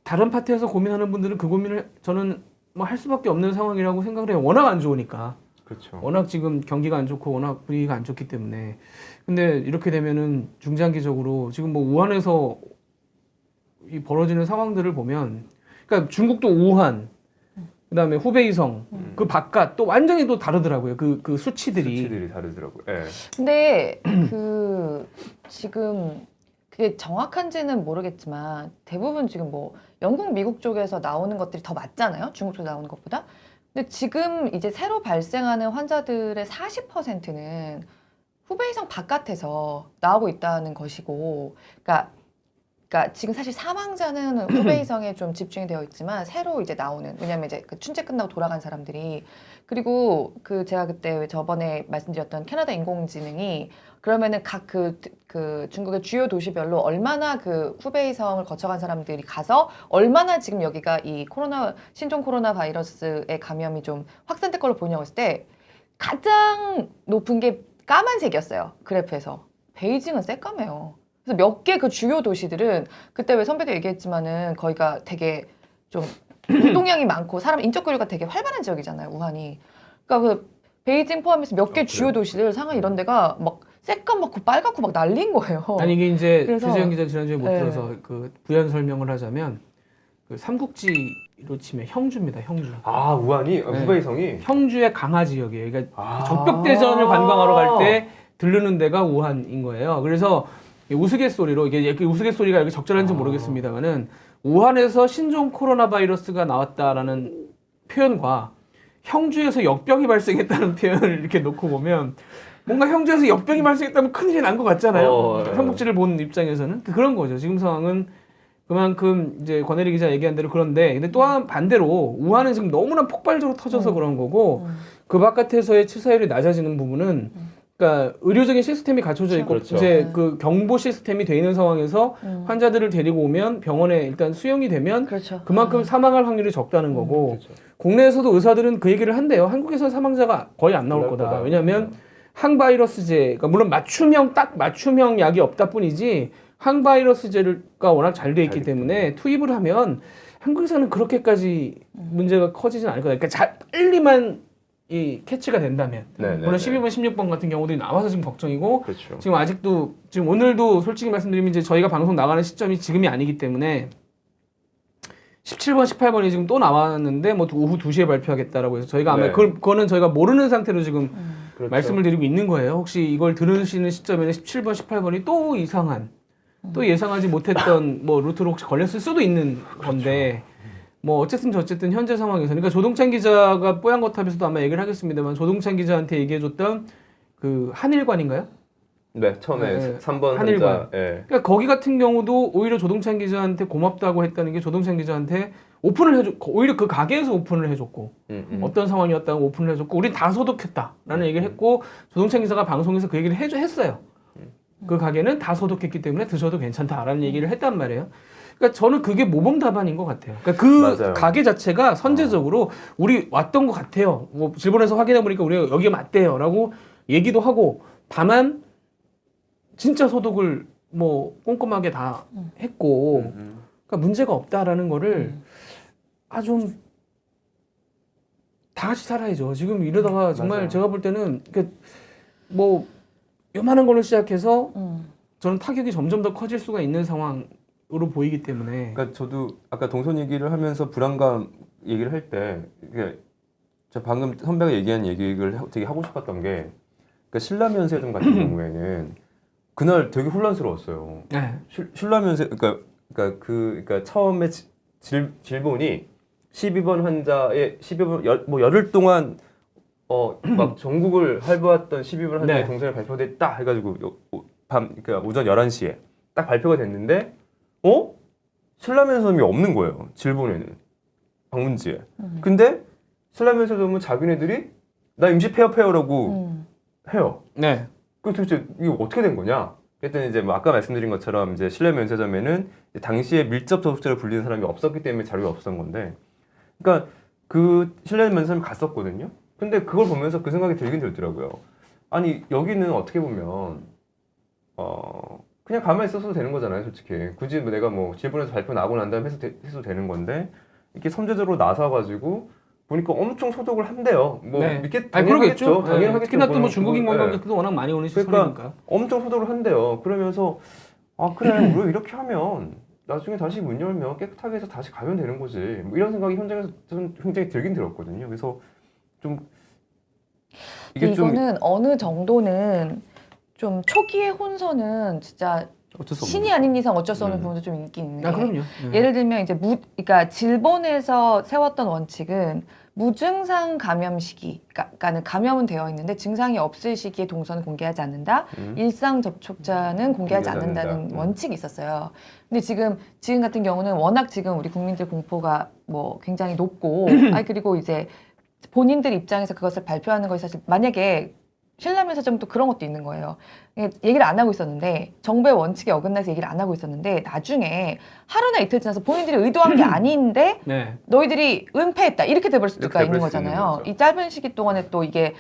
Speaker 1: 다른 파트에서 고민하는 분들은 그 고민을 저는 뭐 할 수밖에 없는 상황이라고 생각을 해요. 워낙 안 좋으니까.
Speaker 3: 그렇죠.
Speaker 1: 워낙 지금 경기가 안 좋고 워낙 분위기가 안 좋기 때문에. 근데 이렇게 되면은 중장기적으로 지금 뭐 우한에서 이 벌어지는 상황들을 보면 그러니까 중국도 우한 그다음에 후베이성 그 바깥 또 완전히 또 다르더라고요. 그 수치들이.
Speaker 3: 수치들이 다르더라고요. 예.
Speaker 2: 근데 그 지금 그게 정확한지는 모르겠지만 대부분 지금 뭐 영국, 미국 쪽에서 나오는 것들이 더 맞잖아요. 중국 쪽에 나오는 것보다. 근데 지금 이제 새로 발생하는 환자들의 40%는 후베이성 바깥에서 나오고 있다는 것이고, 그러니까 지금 사실 사망자는 후베이성에 좀 집중이 되어 있지만 새로 이제 나오는, 왜냐면 이제 그 춘제 끝나고 돌아간 사람들이, 그리고 그 제가 그때 저번에 말씀드렸던 캐나다 인공지능이 그러면은 각 그 중국의 주요 도시별로 얼마나 그 후베이성을 거쳐간 사람들이 가서 얼마나 지금 여기가 이 신종 코로나 바이러스의 감염이 좀 확산될 걸로 보이냐고 했을 때 가장 높은 게 까만색이었어요. 그래프에서. 베이징은 새까매요. 그래서 몇 개 그 주요 도시들은 그때 왜 선배도 얘기했지만은 거기가 되게 좀 운동량이 많고 사람 인적 교류가 되게 활발한 지역이잖아요, 우한이. 그러니까 그 베이징 포함해서 몇 개 주요 도시들 상하이 이런 데가 막 새까맣고 빨갛고 막 난리인 거예요.
Speaker 1: 아니 이게 이제
Speaker 2: 그래서-
Speaker 1: 주재영 기자 지난주에 못
Speaker 2: 네.
Speaker 1: 들어서 그 부연 설명을 하자면 그 삼국지로 치면 형주입니다. 형주.
Speaker 3: 아 우한이
Speaker 1: 네.
Speaker 3: 후베이성이
Speaker 1: 형주의 강화 지역이에요. 그러니까
Speaker 3: 아.
Speaker 1: 적벽대전을 관광하러 갈 때 들르는 데가 우한인 거예요. 그래서 이 우스갯소리로 이게 우스갯소리가 여기 적절한지 모르겠습니다만은 우한에서 신종 코로나 바이러스가 나왔다라는 표현과 형주에서 역병이 발생했다는 표현을 이렇게 놓고 보면 뭔가 형주에서 역병이 발생했다면 큰일이 난 것 같잖아요.
Speaker 3: 네.
Speaker 1: 삼국지를 본 입장에서는 그런 거죠. 지금 상황은 그만큼 이제 권혜리 기자 얘기한 대로 그런데 근데 또 한 반대로 우한은 지금 너무나 폭발적으로 터져서 그런 거고 그 바깥에서의 치사율이 낮아지는 부분은 그러니까 의료적인 시스템이 갖춰져 있고
Speaker 3: 그렇죠.
Speaker 1: 이제
Speaker 2: 네.
Speaker 1: 그 경보 시스템이 돼 있는 상황에서 환자들을 데리고 오면 병원에 일단 수용이 되면
Speaker 2: 그렇죠.
Speaker 1: 그만큼 사망할 확률이 적다는 거고
Speaker 3: 그렇죠.
Speaker 1: 국내에서도 의사들은 그 얘기를 한대요. 한국에서 사망자가 거의 안 나올 거다. 왜냐하면 항바이러스제, 그러니까 물론 맞춤형 약이 없다 뿐이지 항바이러스제가 워낙 잘 돼 있기 때문에 투입을 하면 한국에서는 그렇게까지 문제가 커지진 않을 거다. 그러니까 빨리만 이 캐치가 된다면
Speaker 3: 네네.
Speaker 1: 물론 12번, 16번 같은 경우도 나와서 지금 걱정이고
Speaker 3: 그렇죠.
Speaker 1: 지금 아직도 지금 오늘도 솔직히 말씀드리면 이제 저희가 방송 나가는 시점이 지금이 아니기 때문에 17번, 18번이 지금 또 나왔는데 뭐 오후 2시에 발표하겠다라고 해서 저희가 아마
Speaker 3: 네.
Speaker 1: 그거는 저희가 모르는 상태로 지금
Speaker 3: 그렇죠.
Speaker 1: 말씀을 드리고 있는 거예요. 혹시 이걸 들으시는 시점에는 17번, 18번이 또 이상한 또 예상하지 못했던 뭐 루트로 혹시 걸렸을 수도 있는 건데 뭐 어쨌든 저쨌든 현재 상황에서 그러니까 조동찬 기자가 뽀얀거탑에서도 아마 얘기를 하겠습니다만 조동찬 기자한테 얘기해줬던 그 한일관인가요?
Speaker 3: 네 처음에
Speaker 1: 네.
Speaker 3: 3번
Speaker 1: 한일관.
Speaker 3: 환자. 예.
Speaker 1: 그러니까 거기 같은 경우도 오히려 조동찬 기자한테 고맙다고 했다는 게 조동찬 기자한테 오픈을 해줬고 오히려 그 가게에서 오픈을 해줬고 어떤 상황이었다고 오픈을 해줬고 우린 다 소독했다라는 얘기를 했고 조동찬 기자가 방송에서 그 얘기를 했어요. 그 가게는 다 소독했기 때문에 드셔도 괜찮다라는 얘기를 했단 말이에요. 그러니까 저는 그게 모범 답안인 것 같아요. 그러니까 그
Speaker 3: 맞아요.
Speaker 1: 가게 자체가 선제적으로 우리 왔던 것 같아요. 뭐 일본에서 확인해 보니까 우리가 여기에 맞대요라고 얘기도 하고 다만 진짜 소독을 뭐 꼼꼼하게 다 했고 그러니까 문제가 없다라는 거를 좀 다 같이 살아야죠. 지금 이러다가 정말
Speaker 3: 맞아요.
Speaker 1: 제가 볼 때는 뭐 요만한 걸로 시작해서 저는 타격이 점점 더 커질 수가 있는 상황으로 보이기 때문에
Speaker 3: 그러니까 저도 아까 동선 얘기를 하면서 불안감 얘기를 할 때 저 방금 선배가 얘기한 얘기를 되게 하고 싶었던 게 그러니까 신라면세점 같은 경우에는 그날 되게 혼란스러웠어요.
Speaker 1: 네.
Speaker 3: 신라면세 그러니까 처음에 질본이 12번 환자의 12번 뭐 열흘 동안 막 전국을 활보했던 12번 환자의
Speaker 1: 네.
Speaker 3: 동선이 발표됐다 해가지고 그러니까 오전 11시에 딱 발표가 됐는데 신라면세점이 없는 거예요. 질본에는 방문지에. 근데 신라면세점은 자기네들이 나 임시 폐업해요라고 해요.
Speaker 1: 네.
Speaker 3: 그 도대체 이거 어떻게 된 거냐? 그랬더니 이제 뭐 아까 말씀드린 것처럼 이제 신라면세점에는 당시에 밀접 접촉자로 불리는 사람이 없었기 때문에 자료가 없었던 건데, 그러니까 그 신라면세점에 갔었거든요. 근데 그걸 보면서 그 생각이 들긴 들더라고요. 아니 여기는 어떻게 보면 그냥 가만히 있어도 되는 거잖아요, 솔직히. 굳이 뭐 내가 뭐 질본에서 발표 나고 난 다음에 해도 되는 건데 이렇게 선제적으로 나서가지고 보니까 엄청 소독을 한대요. 뭐
Speaker 1: 네.
Speaker 3: 이렇게
Speaker 1: 아니 그러겠죠.
Speaker 3: 당연하겠죠.
Speaker 1: 특히나 또 뭐
Speaker 3: 그거는.
Speaker 1: 중국인
Speaker 3: 그건,
Speaker 1: 관광객도 워낙 많이 오는
Speaker 3: 그러니까
Speaker 1: 시설이니까.
Speaker 3: 엄청 소독을 한대요. 그러면서 그래 우리 이렇게 하면 나중에 다시 문 열면 깨끗하게 해서 다시 가면 되는 거지. 뭐 이런 생각이 현장에서 저는 굉장히 들긴 들었거든요. 그래서 좀 이게 좀
Speaker 2: 이거는 어느 정도는 좀 초기의 혼선은 진짜
Speaker 3: 어쩔 수 없는
Speaker 2: 신이
Speaker 3: 거죠.
Speaker 2: 아닌 이상 어쩔 수 없는 부분도 좀 있긴 있는 게
Speaker 1: 그럼요.
Speaker 2: 예를 들면 이제 그러니까 질본에서 세웠던 원칙은 무증상 감염 시기, 그러니까는 감염은 되어 있는데 증상이 없을 시기에 동선을 공개하지 않는다. 일상 접촉자는 공개하지
Speaker 3: 공개하지
Speaker 2: 않는다는
Speaker 3: 않는다.
Speaker 2: 원칙이 있었어요. 근데 지금 같은 경우는 워낙 지금 우리 국민들 공포가 뭐 굉장히 높고, 그리고 이제 본인들 입장에서 그것을 발표하는 것이 사실 만약에 신라면세점도 그런 것도 있는 거예요. 얘기를 안 하고 있었는데 정부의 원칙에 어긋나서 얘기를 안 하고 있었는데 나중에 하루나 이틀 지나서 본인들이 의도한 게 아닌데
Speaker 1: 네.
Speaker 2: 너희들이 은폐했다 이렇게 돼버릴 수가
Speaker 3: 이렇게
Speaker 2: 있는
Speaker 3: 돼버릴 수 있는
Speaker 2: 거잖아요.
Speaker 3: 거죠.
Speaker 2: 이 짧은 시기 동안에 또 이게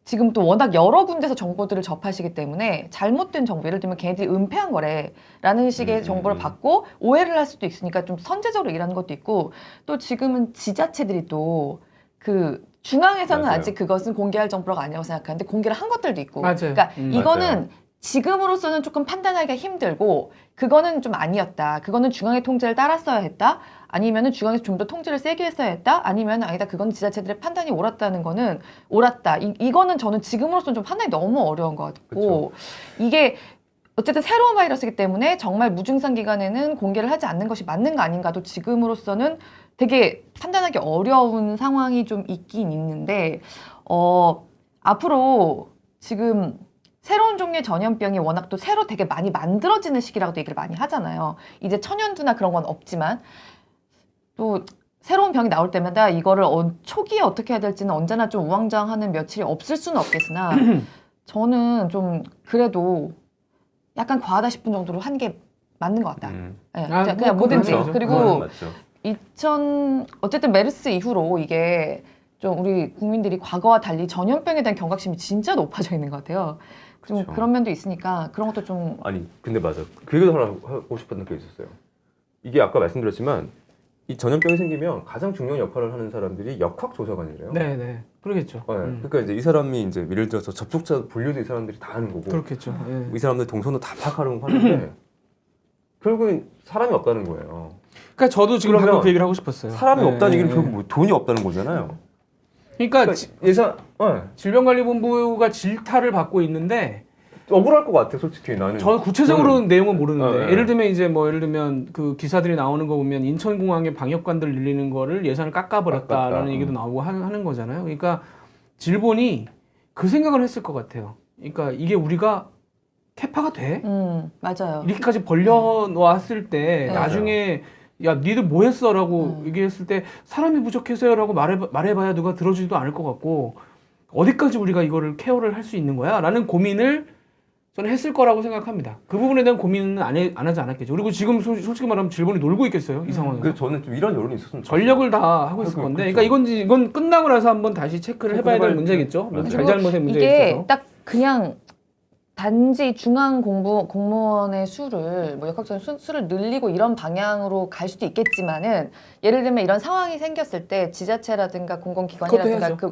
Speaker 2: 지금 또 워낙 여러 군데서 정보들을 접하시기 때문에 잘못된 정보, 예를 들면 걔네들이 은폐한 거래라는 식의 정보를 받고 오해를 할 수도 있으니까 좀 선제적으로 일하는 것도 있고, 또 지금은 지자체들이 또 그 중앙에서는
Speaker 3: 맞아요.
Speaker 2: 아직 그것은 공개할 정보가 아니라고 생각하는데 공개를 한 것들도 있고.
Speaker 1: 맞아요.
Speaker 2: 그러니까 이거는
Speaker 3: 맞아요.
Speaker 2: 지금으로서는 조금 판단하기가 힘들고, 그거는 좀 아니었다, 그거는 중앙의 통제를 따랐어야 했다, 아니면은 중앙에서 좀 더 통제를 세게 했어야 했다, 아니면 아니다, 그건 지자체들의 판단이 옳았다는 거는 옳았다. 이거는 저는 지금으로서는 좀 판단이 너무 어려운 것 같고, 이게 어쨌든 새로운 바이러스이기 때문에 정말 무증상 기간에는 공개를 하지 않는 것이 맞는 거 아닌가도 지금으로서는 되게 판단하기 어려운 상황이 좀 있긴 있는데, 앞으로 지금 새로운 종류의 전염병이 워낙 또 새로 되게 많이 만들어지는 시기라고도 얘기를 많이 하잖아요. 이제 천연두나 그런 건 없지만 또 새로운 병이 나올 때마다 이거를 초기에 어떻게 해야 될지는 언제나 좀 우왕좌왕하는 며칠이 없을 수는 없겠으나 저는 좀 그래도 약간 과하다 싶은 정도로 한 게 맞는 것 같다. 네,
Speaker 1: 아,
Speaker 2: 그냥
Speaker 1: 뭐
Speaker 2: 뭐든지.
Speaker 1: 그렇죠.
Speaker 2: 그리고
Speaker 3: 그거는 맞죠.
Speaker 2: 어쨌든 메르스 이후로 이게 좀 우리 국민들이 과거와 달리 전염병에 대한 경각심이 진짜 높아져 있는 것 같아요. 좀
Speaker 3: 그쵸.
Speaker 2: 그런 면도 있으니까 그런 것도 좀
Speaker 3: 아니 근데 맞아. 그 얘기도 하나 하고 싶었던 게 있었어요. 이게 아까 말씀드렸지만 이 전염병이 생기면 가장 중요한 역할을 하는 사람들이 역학조사관이래요.
Speaker 1: 네. 그러겠죠.
Speaker 3: 네, 그러니까 이제 이 사람이 이제 예를 들어서 접촉자 분류도 이 사람들이 다 하는 거고,
Speaker 1: 그렇겠죠. 예.
Speaker 3: 이 사람들 동선도 다 파악하는 거 하는데 결국엔 사람이 없다는 거예요.
Speaker 1: 그러니까 저도 지금
Speaker 3: 그러면
Speaker 1: 방금 그 얘기를 하고 싶었어요.
Speaker 3: 사람이
Speaker 1: 예,
Speaker 3: 없다는 얘기는
Speaker 1: 예,
Speaker 3: 결국
Speaker 1: 예.
Speaker 3: 뭐 돈이 없다는 거잖아요.
Speaker 1: 그러니까 질병관리본부가 질타를 받고 있는데
Speaker 3: 억울할 것 같아, 솔직히 나는.
Speaker 1: 저는 구체적으로는 내용은 모르는데,
Speaker 3: 네.
Speaker 1: 예를 들면 이제 뭐 예를 들면 그 기사들이 나오는 거 보면 인천공항에 방역관들 늘리는 거를 예산을 깎아버렸다라는
Speaker 3: 깎았다.
Speaker 1: 얘기도 나오고 하는 거잖아요. 그러니까 질본이 그 생각을 했을 것 같아요. 그러니까 이게 우리가 캐파가 돼?
Speaker 2: 맞아요.
Speaker 1: 이렇게까지 벌려놓았을 때
Speaker 2: 네.
Speaker 1: 나중에 야 니들 뭐 했어라고 얘기했을 때 사람이 부족해서요라고 말해봐야 누가 들어주지도 않을 것 같고, 어디까지 우리가 이거를 케어를 할 수 있는 거야? 라는 고민을 저는 했을 거라고 생각합니다. 그 부분에 대한 고민은 안 하지 않았겠죠. 그리고 지금 솔직히 말하면 질본이 놀고 있겠어요, 이 상황에서.
Speaker 3: 그래서 저는 좀 이런 여론이 있었으면
Speaker 1: 전력을 다 하고 있을 건데,
Speaker 3: 그렇죠.
Speaker 1: 그러니까 이건 끝나고 나서 한번 다시 체크를 해봐야 될 문제겠죠. 뭐
Speaker 3: 맞아요.
Speaker 1: 잘잘못의 문제에
Speaker 2: 이게
Speaker 1: 있어서.
Speaker 2: 딱 그냥 단지 중앙 공무원의 수를 뭐 역학적인 수를 늘리고 이런 방향으로 갈 수도 있겠지만은, 예를 들면 이런 상황이 생겼을 때 지자체라든가
Speaker 1: 그것도
Speaker 2: 공공기관이라든가
Speaker 1: 해야죠.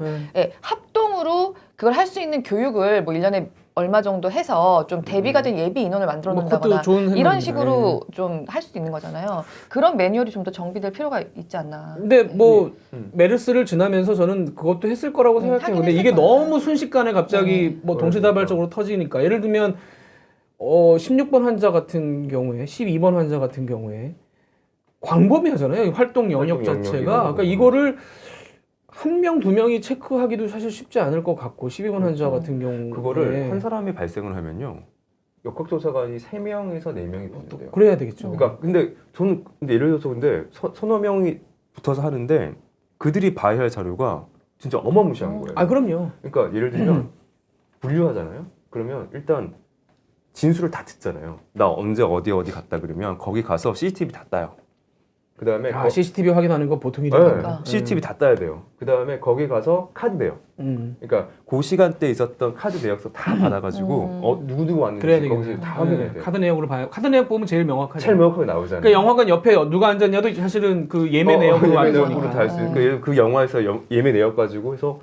Speaker 2: 합동으로 그걸 할 수 있는 교육을 뭐 1년에 얼마 정도 해서 좀 대비가 된 예비 인원을 만들어
Speaker 1: 뭐
Speaker 2: 놓는다거나
Speaker 1: 그것도 좋은
Speaker 2: 이런
Speaker 1: 생각입니다.
Speaker 2: 식으로 좀 할 수도 있는 거잖아요. 그런 매뉴얼이 좀 더 정비될 필요가 있지 않나.
Speaker 1: 근데 뭐
Speaker 3: 음.
Speaker 1: 메르스를 지나면서 저는 그것도 했을 거라고 생각해요.
Speaker 2: 하긴
Speaker 1: 근데
Speaker 2: 했을
Speaker 1: 이게
Speaker 2: 거야.
Speaker 1: 너무 순식간에 갑자기 뭐 동시다발적으로 터지니까, 예를 들면 16번 환자 같은 경우에, 12번 환자 같은 경우에 광범위하잖아요. 이 활동 영역
Speaker 3: 활동 영역이
Speaker 1: 자체가.
Speaker 3: 너무
Speaker 1: 그러니까 이거를 한 명, 두 명이 체크하기도 사실 쉽지 않을 것 같고, 12번 환자 같은 경우에
Speaker 3: 그거를 한 사람이 발생을 하면요, 역학조사관이 3명에서 4명이
Speaker 1: 또
Speaker 3: 붙는데요.
Speaker 1: 그래야 되겠죠.
Speaker 3: 그러니까 근데 저는 예를 들어서 근데 서너 명이 붙어서 하는데 그들이 봐야 할 자료가 진짜 어마무시한 거예요.
Speaker 1: 아 그럼요.
Speaker 3: 그러니까 예를 들면 분류하잖아요. 그러면 일단 진술을 다 듣잖아요. 나 언제 어디 갔다 그러면 거기 가서 CCTV 다 따요. 그 다음에
Speaker 1: CCTV 확인하는 거 보통 일이
Speaker 3: 네,
Speaker 1: 아닙니다.
Speaker 3: CCTV 다 따야 돼요. 그 다음에 거기 가서 카드 내요. 그러니까 그 시간대 있었던 카드 내역서 다 받아가지고 누구
Speaker 1: 그래야
Speaker 3: 왔는지
Speaker 1: 되겠네요.
Speaker 3: 거기서 다 확인해야 돼요.
Speaker 1: 카드 내역으로 봐요. 카드 내역 보면 제일 명확하죠.
Speaker 3: 제일 명확하게 나오잖아요.
Speaker 1: 그러니까 영화관 옆에 누가 앉았냐도 사실은 그 예매 내역으로
Speaker 3: 예매
Speaker 1: 알고
Speaker 3: 내역으로 다 알 수 있으니까 그 영화에서 예매 내역 가지고 해서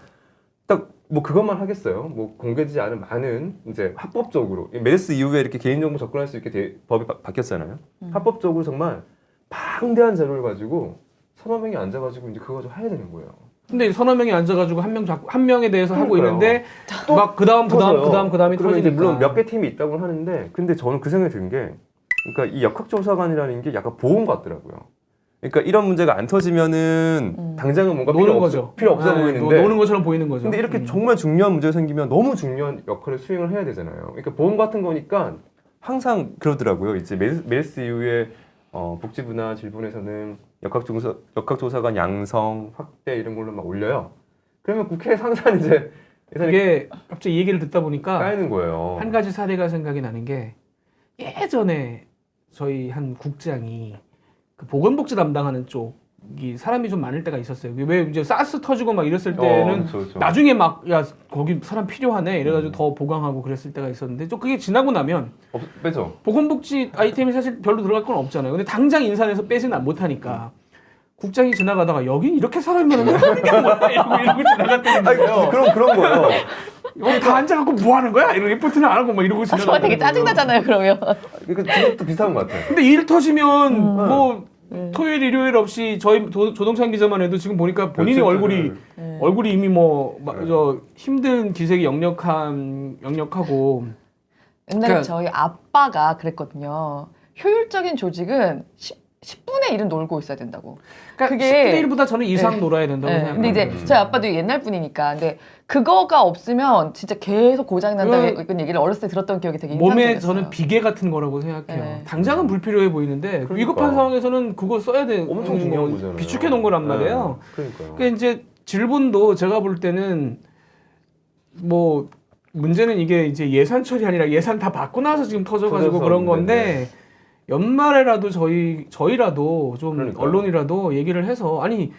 Speaker 3: 딱 뭐 그것만 하겠어요. 뭐 공개되지 않은 많은 이제 합법적으로 메르스 이후에 이렇게 개인정보 접근할 수 있게 법이 바뀌었잖아요. 합법적으로 정말 방대한 자료를 가지고 서너 명이 앉아가지고 이제 그거 좀 해야 되는 거예요.
Speaker 1: 근데 서너 명이 앉아가지고 한 명에 대해서 하고
Speaker 3: 그러니까요.
Speaker 1: 있는데
Speaker 3: 또
Speaker 1: 막 그다음이
Speaker 3: 그러면
Speaker 1: 터지니까.
Speaker 3: 이제 물론 몇 개 팀이 있다고 하는데 근데 저는 그 생각이 든 게, 그러니까 이 역학조사관이라는 게 약간 보험 같더라고요. 그러니까 이런 문제가 안 터지면은 당장은 뭔가
Speaker 1: 노는 거죠.
Speaker 3: 필요 없어
Speaker 1: 네,
Speaker 3: 보이는데
Speaker 1: 노는 것처럼 보이는 거죠.
Speaker 3: 근데 이렇게 정말 중요한 문제가 생기면 너무 중요한 역할을 수행을 해야 되잖아요. 그러니까 보험 같은 거니까 항상 그러더라고요. 이제 메르스 이후에 복지부나 질본에서는 역학조사관 양성 확대 이런 걸로 막 올려요. 그러면 국회에서 항상 이제
Speaker 1: 이게 갑자기 이 얘기를 듣다 보니까
Speaker 3: 까이는 거예요.
Speaker 1: 한 가지 사례가 생각이 나는 게, 예전에 저희 한 국장이 그 보건복지 담당하는 쪽 사람이 좀 많을 때가 있었어요. 왜 이제 사스 터지고 막 이랬을 때는
Speaker 3: 그렇죠.
Speaker 1: 나중에 막 야 거기 사람 필요하네 이래가지고 더 보강하고 그랬을 때가 있었는데 또 그게 지나고 나면
Speaker 3: 빼죠.
Speaker 1: 보건복지 아이템이 사실 별로 들어갈 건 없잖아요. 근데 당장 인산에서 빼지는 못하니까 국장이 지나가다가 여긴 이렇게 사람이 많은데 이러고 지나갔다는 거예요.
Speaker 3: 그런 거요.
Speaker 1: 여기 다 앉아갖고 뭐 하는 거야? 이러고 리포트는 안 하고 막 이러고
Speaker 2: 정말
Speaker 1: 지나갔다는
Speaker 2: 되게 짜증나잖아요, 그러면.
Speaker 3: 그러니까 중국도 비슷한 것 같아요.
Speaker 1: 근데 일 터지면 뭐
Speaker 2: 네.
Speaker 1: 토요일 일요일 없이 저희 조동찬 기자만 해도 지금 보니까 본인이
Speaker 3: 며칠
Speaker 1: 얼굴이 이미 뭐 저 힘든 기색이 역력하고
Speaker 2: 옛날에
Speaker 1: 그러니까-
Speaker 2: 저희 아빠가 그랬거든요. 효율적인 조직은 10분의 1은 놀고 있어야 된다고.
Speaker 1: 그러니까
Speaker 2: 그게-
Speaker 1: 10대 1보다 저는 이상
Speaker 2: 네.
Speaker 1: 놀아야 된다고
Speaker 2: 네.
Speaker 1: 생각해요.
Speaker 2: 근데 이제 저희 아빠도 옛날 분이니까. 근데 그거가 없으면 진짜 계속 고장이 난다고 이런 얘기를 어렸을 때 들었던 기억이 되게
Speaker 1: 몸에
Speaker 2: 인상적이었어요.
Speaker 1: 저는 비계 같은 거라고 생각해요.
Speaker 2: 네.
Speaker 1: 당장은 불필요해 보이는데
Speaker 3: 그러니까.
Speaker 1: 위급한 상황에서는 그거 써야 돼.
Speaker 3: 엄청 중요한 거잖아요.
Speaker 1: 비축해 놓은 거란 말이에요.
Speaker 3: 그러니까요.
Speaker 1: 그러니까 이제 질본도 제가 볼 때는 뭐 문제는 이게 이제 예산 처리 아니라 예산 다 받고 나서 지금 터져가지고
Speaker 3: 터져서
Speaker 1: 그런 건데
Speaker 3: 문제인데.
Speaker 1: 연말에라도 저희라도 좀
Speaker 3: 그러니까요.
Speaker 1: 언론이라도 얘기를 해서 아니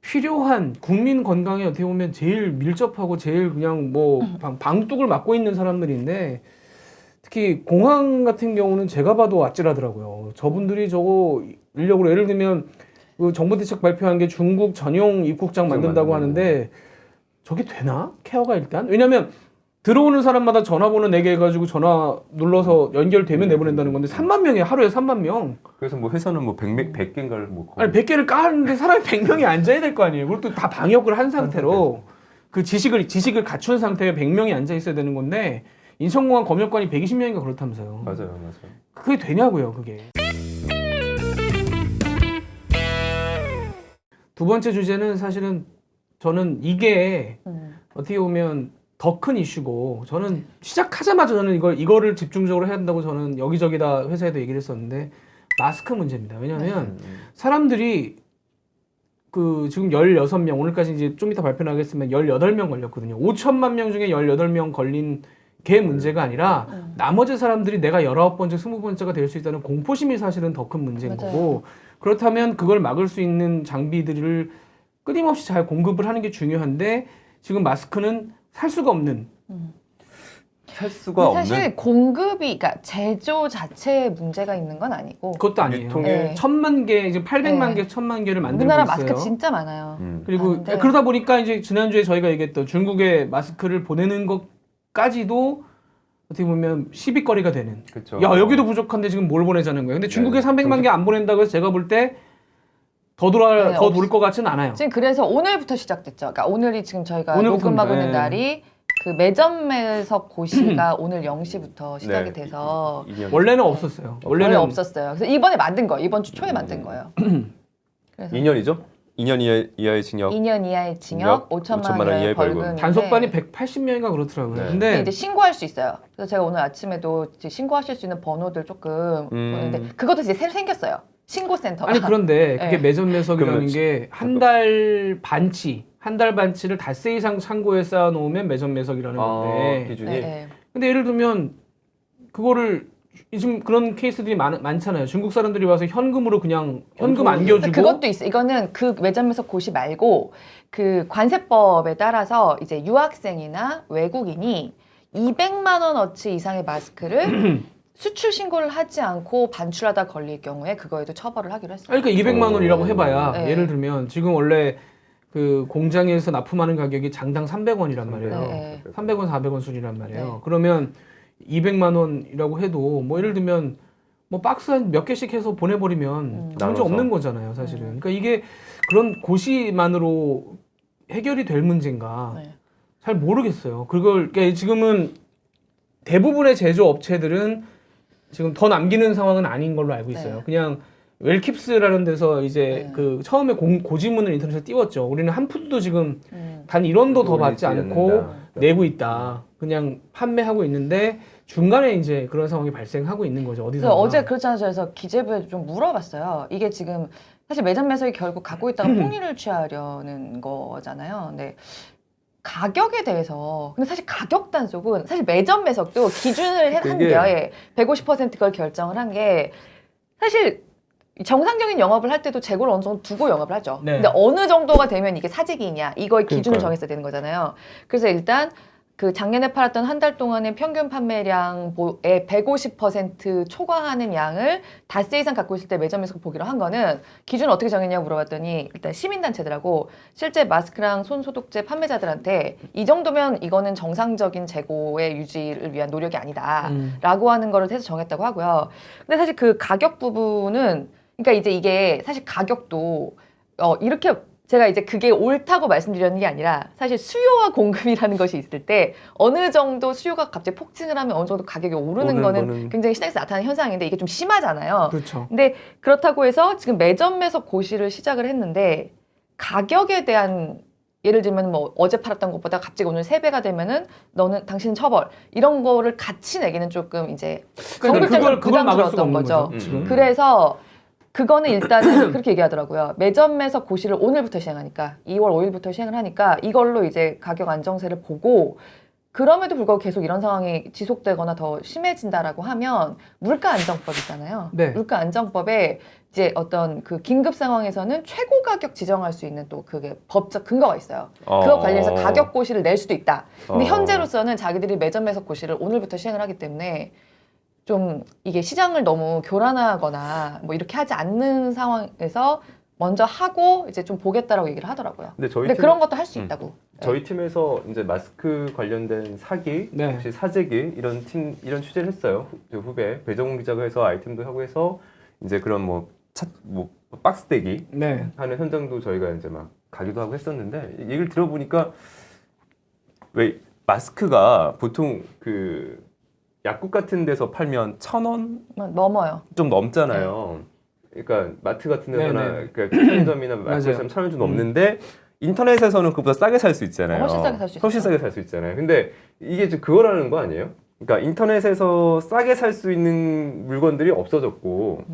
Speaker 1: 필요한 국민 건강에 어떻게 보면 제일 밀접하고 제일 그냥 뭐 방뚝을 맡고 있는 사람들인데 특히 공항 같은 경우는 제가 봐도 아찔하더라고요. 저분들이 저거 인력으로 예를 들면 그 정부 대책 발표한 게 중국 전용 입국장 만든다고 하는데 저게 되나? 케어가 일단? 왜냐면 들어오는 사람마다 전화번호 내게 해가지고 전화 눌러서 연결되면 내보낸다는 건데 3만 명이에요. 하루에 3만 명.
Speaker 3: 그래서 뭐 회사는 뭐 100개인가를 뭐
Speaker 1: 아니 100개를 까는데 사람이 100명이 앉아야 될 거 아니에요. 그것도 다 방역을 한 상태로 그 지식을 갖춘 상태에 100명이 앉아 있어야 되는 건데 인천공항 검역관이 120명인가 그렇다면서요.
Speaker 3: 맞아요.
Speaker 1: 그게 되냐고요, 그게. 두 번째 주제는 사실은 저는 이게 어떻게 보면 더 큰 이슈고 저는 시작하자마자 저는 이거를 집중적으로 해야 한다고 저는 여기저기다 회사에도 얘기를 했었는데 마스크 문제입니다. 왜냐하면 사람들이 그 지금 16명 오늘까지 이제 좀 이따 발표 나겠지만 18명 걸렸거든요. 5천만 명 중에 18명 걸린 게 문제가 아니라 나머지 사람들이 내가 19번째, 20번째가 될 수 있다는 공포심이 사실은 더 큰 문제인
Speaker 2: 맞아요.
Speaker 1: 거고 그렇다면 그걸 막을 수 있는 장비들을 끊임없이 잘 공급을 하는 게 중요한데 지금 마스크는 살 수가 없는
Speaker 3: 살 수가 없는.
Speaker 2: 사실 공급이 그러니까 제조 자체에 문제가 있는 건 아니고
Speaker 1: 그것도 아니에요.
Speaker 3: 유통에-
Speaker 2: 네.
Speaker 1: 1000만 개, 이제 800만
Speaker 2: 네.
Speaker 1: 개, 1000만 개를 만들고
Speaker 2: 우리나라
Speaker 1: 있어요.
Speaker 2: 마스크 진짜 많아요.
Speaker 1: 그리고
Speaker 2: 많은데.
Speaker 1: 그러다 보니까 이제 지난주에 저희가 얘기했던 중국에 마스크를 보내는 것까지도 어떻게 보면 시비거리가 되는.
Speaker 3: 그렇죠.
Speaker 1: 야 여기도 부족한데 지금 뭘 보내자는 거예요. 근데 중국에
Speaker 3: 네.
Speaker 1: 300만 개 안 보낸다고 해서 제가 볼 때 더
Speaker 2: 네,
Speaker 1: 돌 것 같지는 않아요.
Speaker 2: 지금 그래서 오늘부터 시작됐죠. 그러니까 오늘이 지금 저희가
Speaker 1: 오늘부터입니다.
Speaker 2: 녹음하고 있는
Speaker 1: 네.
Speaker 2: 날이 그 매점에서 고시가 오늘 0시부터 시작이
Speaker 3: 네.
Speaker 2: 돼서
Speaker 1: 원래는 없었어요.
Speaker 2: 원래
Speaker 1: 원래는
Speaker 2: 없었어요. 그래서 이번에 만든 거예요. 이번 주 초에 만든 거예요. 그래서
Speaker 3: 2년이죠? 2년 이하의 징역.
Speaker 2: 2년 이하의 징역, 5천만 원 이하의 벌금.
Speaker 1: 단속반이 180명인가 그렇더라고요.
Speaker 3: 네.
Speaker 1: 근데
Speaker 2: 이제 신고할 수 있어요. 그래서 제가 오늘 아침에도 이제 신고하실 수 있는 번호들 조금 보는데 그것도 이제 새로 생겼어요. 신고센터가.
Speaker 1: 아니 그런데 그게
Speaker 2: 네.
Speaker 1: 매점 매석이라는
Speaker 3: 그러면
Speaker 1: 게 한 달 반치를 닷새 이상 창고에 쌓아놓으면 매점 매석이라는 건데
Speaker 3: 기준이.
Speaker 2: 네, 네.
Speaker 1: 근데 예를 들면 그거를 지금 그런 케이스들이 많잖아요. 중국 사람들이 와서 현금으로 그냥 현금 안겨주고
Speaker 2: 그것도 있어. 이거는 그 매점에서 고시 말고 그 관세법에 따라서 이제 유학생이나 외국인이 200만 원어치 이상의 마스크를 수출 신고를 하지 않고 반출하다 걸릴 경우에 그거에도 처벌을 하기로 했어요.
Speaker 1: 아니, 그러니까 200만 원이라고 해봐야
Speaker 2: 네.
Speaker 1: 예를 들면 지금 원래 그 공장에서 납품하는 가격이 장당 300원이란 말이에요.
Speaker 2: 네.
Speaker 1: 300원, 400원 수준이란 말이에요.
Speaker 2: 네.
Speaker 1: 그러면 200만 원이라고 해도 뭐 예를 들면 뭐 박스 한 몇 개씩 해서 보내버리면 문제
Speaker 3: 나눠서.
Speaker 1: 없는 거잖아요, 사실은. 그러니까 이게 그런 고시만으로 해결이 될 문제인가
Speaker 2: 네.
Speaker 1: 잘 모르겠어요. 그걸 그러니까 지금은 대부분의 제조업체들은 지금 더 남기는 상황은 아닌 걸로 알고 있어요.
Speaker 2: 네.
Speaker 1: 그냥 웰킵스라는 데서 이제
Speaker 2: 네.
Speaker 1: 그 처음에 고지문을 인터넷에 띄웠죠. 우리는 한 푼도 지금
Speaker 2: 음.
Speaker 1: 단 1원도 더 받지
Speaker 3: 올리지
Speaker 1: 않고
Speaker 3: 않는다.
Speaker 1: 내고 있다. 그냥 판매하고 있는데 중간에 이제 그런 상황이 발생하고 있는 거죠. 어디서?
Speaker 2: 그래서 어제 그렇잖아요. 그래서 기재부에 좀 물어봤어요. 이게 지금 사실 매점 매석이 결국 갖고 있다가 폭리를 취하려는 거잖아요. 근데 가격에 대해서 근데 사실 가격 단속은 사실 매점 매석도 기준을 한
Speaker 3: 그게-
Speaker 2: 게 150% 그걸 결정을 한 게 사실 정상적인 영업을 할 때도 재고를 어느 정도 두고 영업을 하죠.
Speaker 1: 네.
Speaker 2: 근데 어느 정도가 되면 이게 사재기냐 이거의 기준을
Speaker 3: 그러니까요.
Speaker 2: 정했어야 되는 거잖아요. 그래서 일단 그 작년에 팔았던 한 달 동안의 평균 판매량의 150% 초과하는 양을 닷새 이상 갖고 있을 때 매점에서 보기로 한 거는 기준을 어떻게 정했냐고 물어봤더니 일단 시민단체들하고 실제 마스크랑 손소독제 판매자들한테 이 정도면 이거는 정상적인 재고의 유지를 위한 노력이 아니다 라고 하는 거를 해서 정했다고 하고요. 근데 사실 그 가격 부분은 그러니까 이제 이게 사실 가격도 이렇게 제가 이제 그게 옳다고 말씀드리는 게 아니라 사실 수요와 공급이라는 것이 있을 때 어느 정도 수요가 갑자기 폭증을 하면 어느 정도 가격이 오르는 거는 굉장히 시장에서 나타나는 현상인데 이게 좀 심하잖아요.
Speaker 1: 그렇죠.
Speaker 2: 근데 그렇다고 해서 지금 매점 매석 고시를 시작을 했는데 가격에 대한 예를 들면 뭐 어제 팔았던 것보다 갑자기 오늘 3배가 되면은 너는 당신은 처벌 이런 거를 같이 내기는 조금 이제 정글적으로
Speaker 1: 그걸 막을 수가
Speaker 2: 부담스러웠던
Speaker 1: 없는
Speaker 2: 거죠.
Speaker 1: 거죠. 지금.
Speaker 2: 그래서 그거는 일단은 그렇게 얘기하더라고요. 매점 매석 고시를 오늘부터 시행하니까 2월 5일부터 시행을 하니까 이걸로 이제 가격 안정세를 보고 그럼에도 불구하고 계속 이런 상황이 지속되거나 더 심해진다라고 하면 물가 안정법 있잖아요.
Speaker 1: 네.
Speaker 2: 물가 안정법에 이제 어떤 그 긴급 상황에서는 최고 가격 지정할 수 있는 또 그게 법적 근거가 있어요. 그거 관련해서 가격 고시를 낼 수도 있다. 근데 현재로서는 자기들이 매점 매석 고시를 오늘부터 시행을 하기 때문에 좀 이게 시장을 너무 교란하거나 뭐 이렇게 하지 않는 상황에서 먼저 하고 이제 좀 보겠다라고 얘기를 하더라고요. 근데 그런 것도 할 수 있다고.
Speaker 3: 저희 팀에서 이제 마스크 관련된 사기,
Speaker 1: 네.
Speaker 3: 혹시 사재기 이런 취재를 했어요. 후배 배정훈 기자가 해서 아이템도 하고 해서 이제 그런 뭐 박스대기
Speaker 1: 네.
Speaker 3: 하는 현장도 저희가 이제 막 가기도 하고 했었는데 얘기를 들어보니까 왜 마스크가 보통 그 약국 같은 데서 팔면 1,000원
Speaker 2: 넘어요.
Speaker 3: 좀 넘잖아요. 그러니까 마트 같은 데서나
Speaker 1: 네네.
Speaker 3: 그러니까 편의점이나 마트에서 1,000원 좀 넘는데 인터넷에서는 그보다 싸게 살 수 있잖아요.
Speaker 2: 훨씬 싸게 살 수 있죠.
Speaker 3: 훨씬 싸게 살 수 있잖아요. 근데 이게 지금 그거라는 거 아니에요? 그러니까 인터넷에서 싸게 살 수 있는 물건들이 없어졌고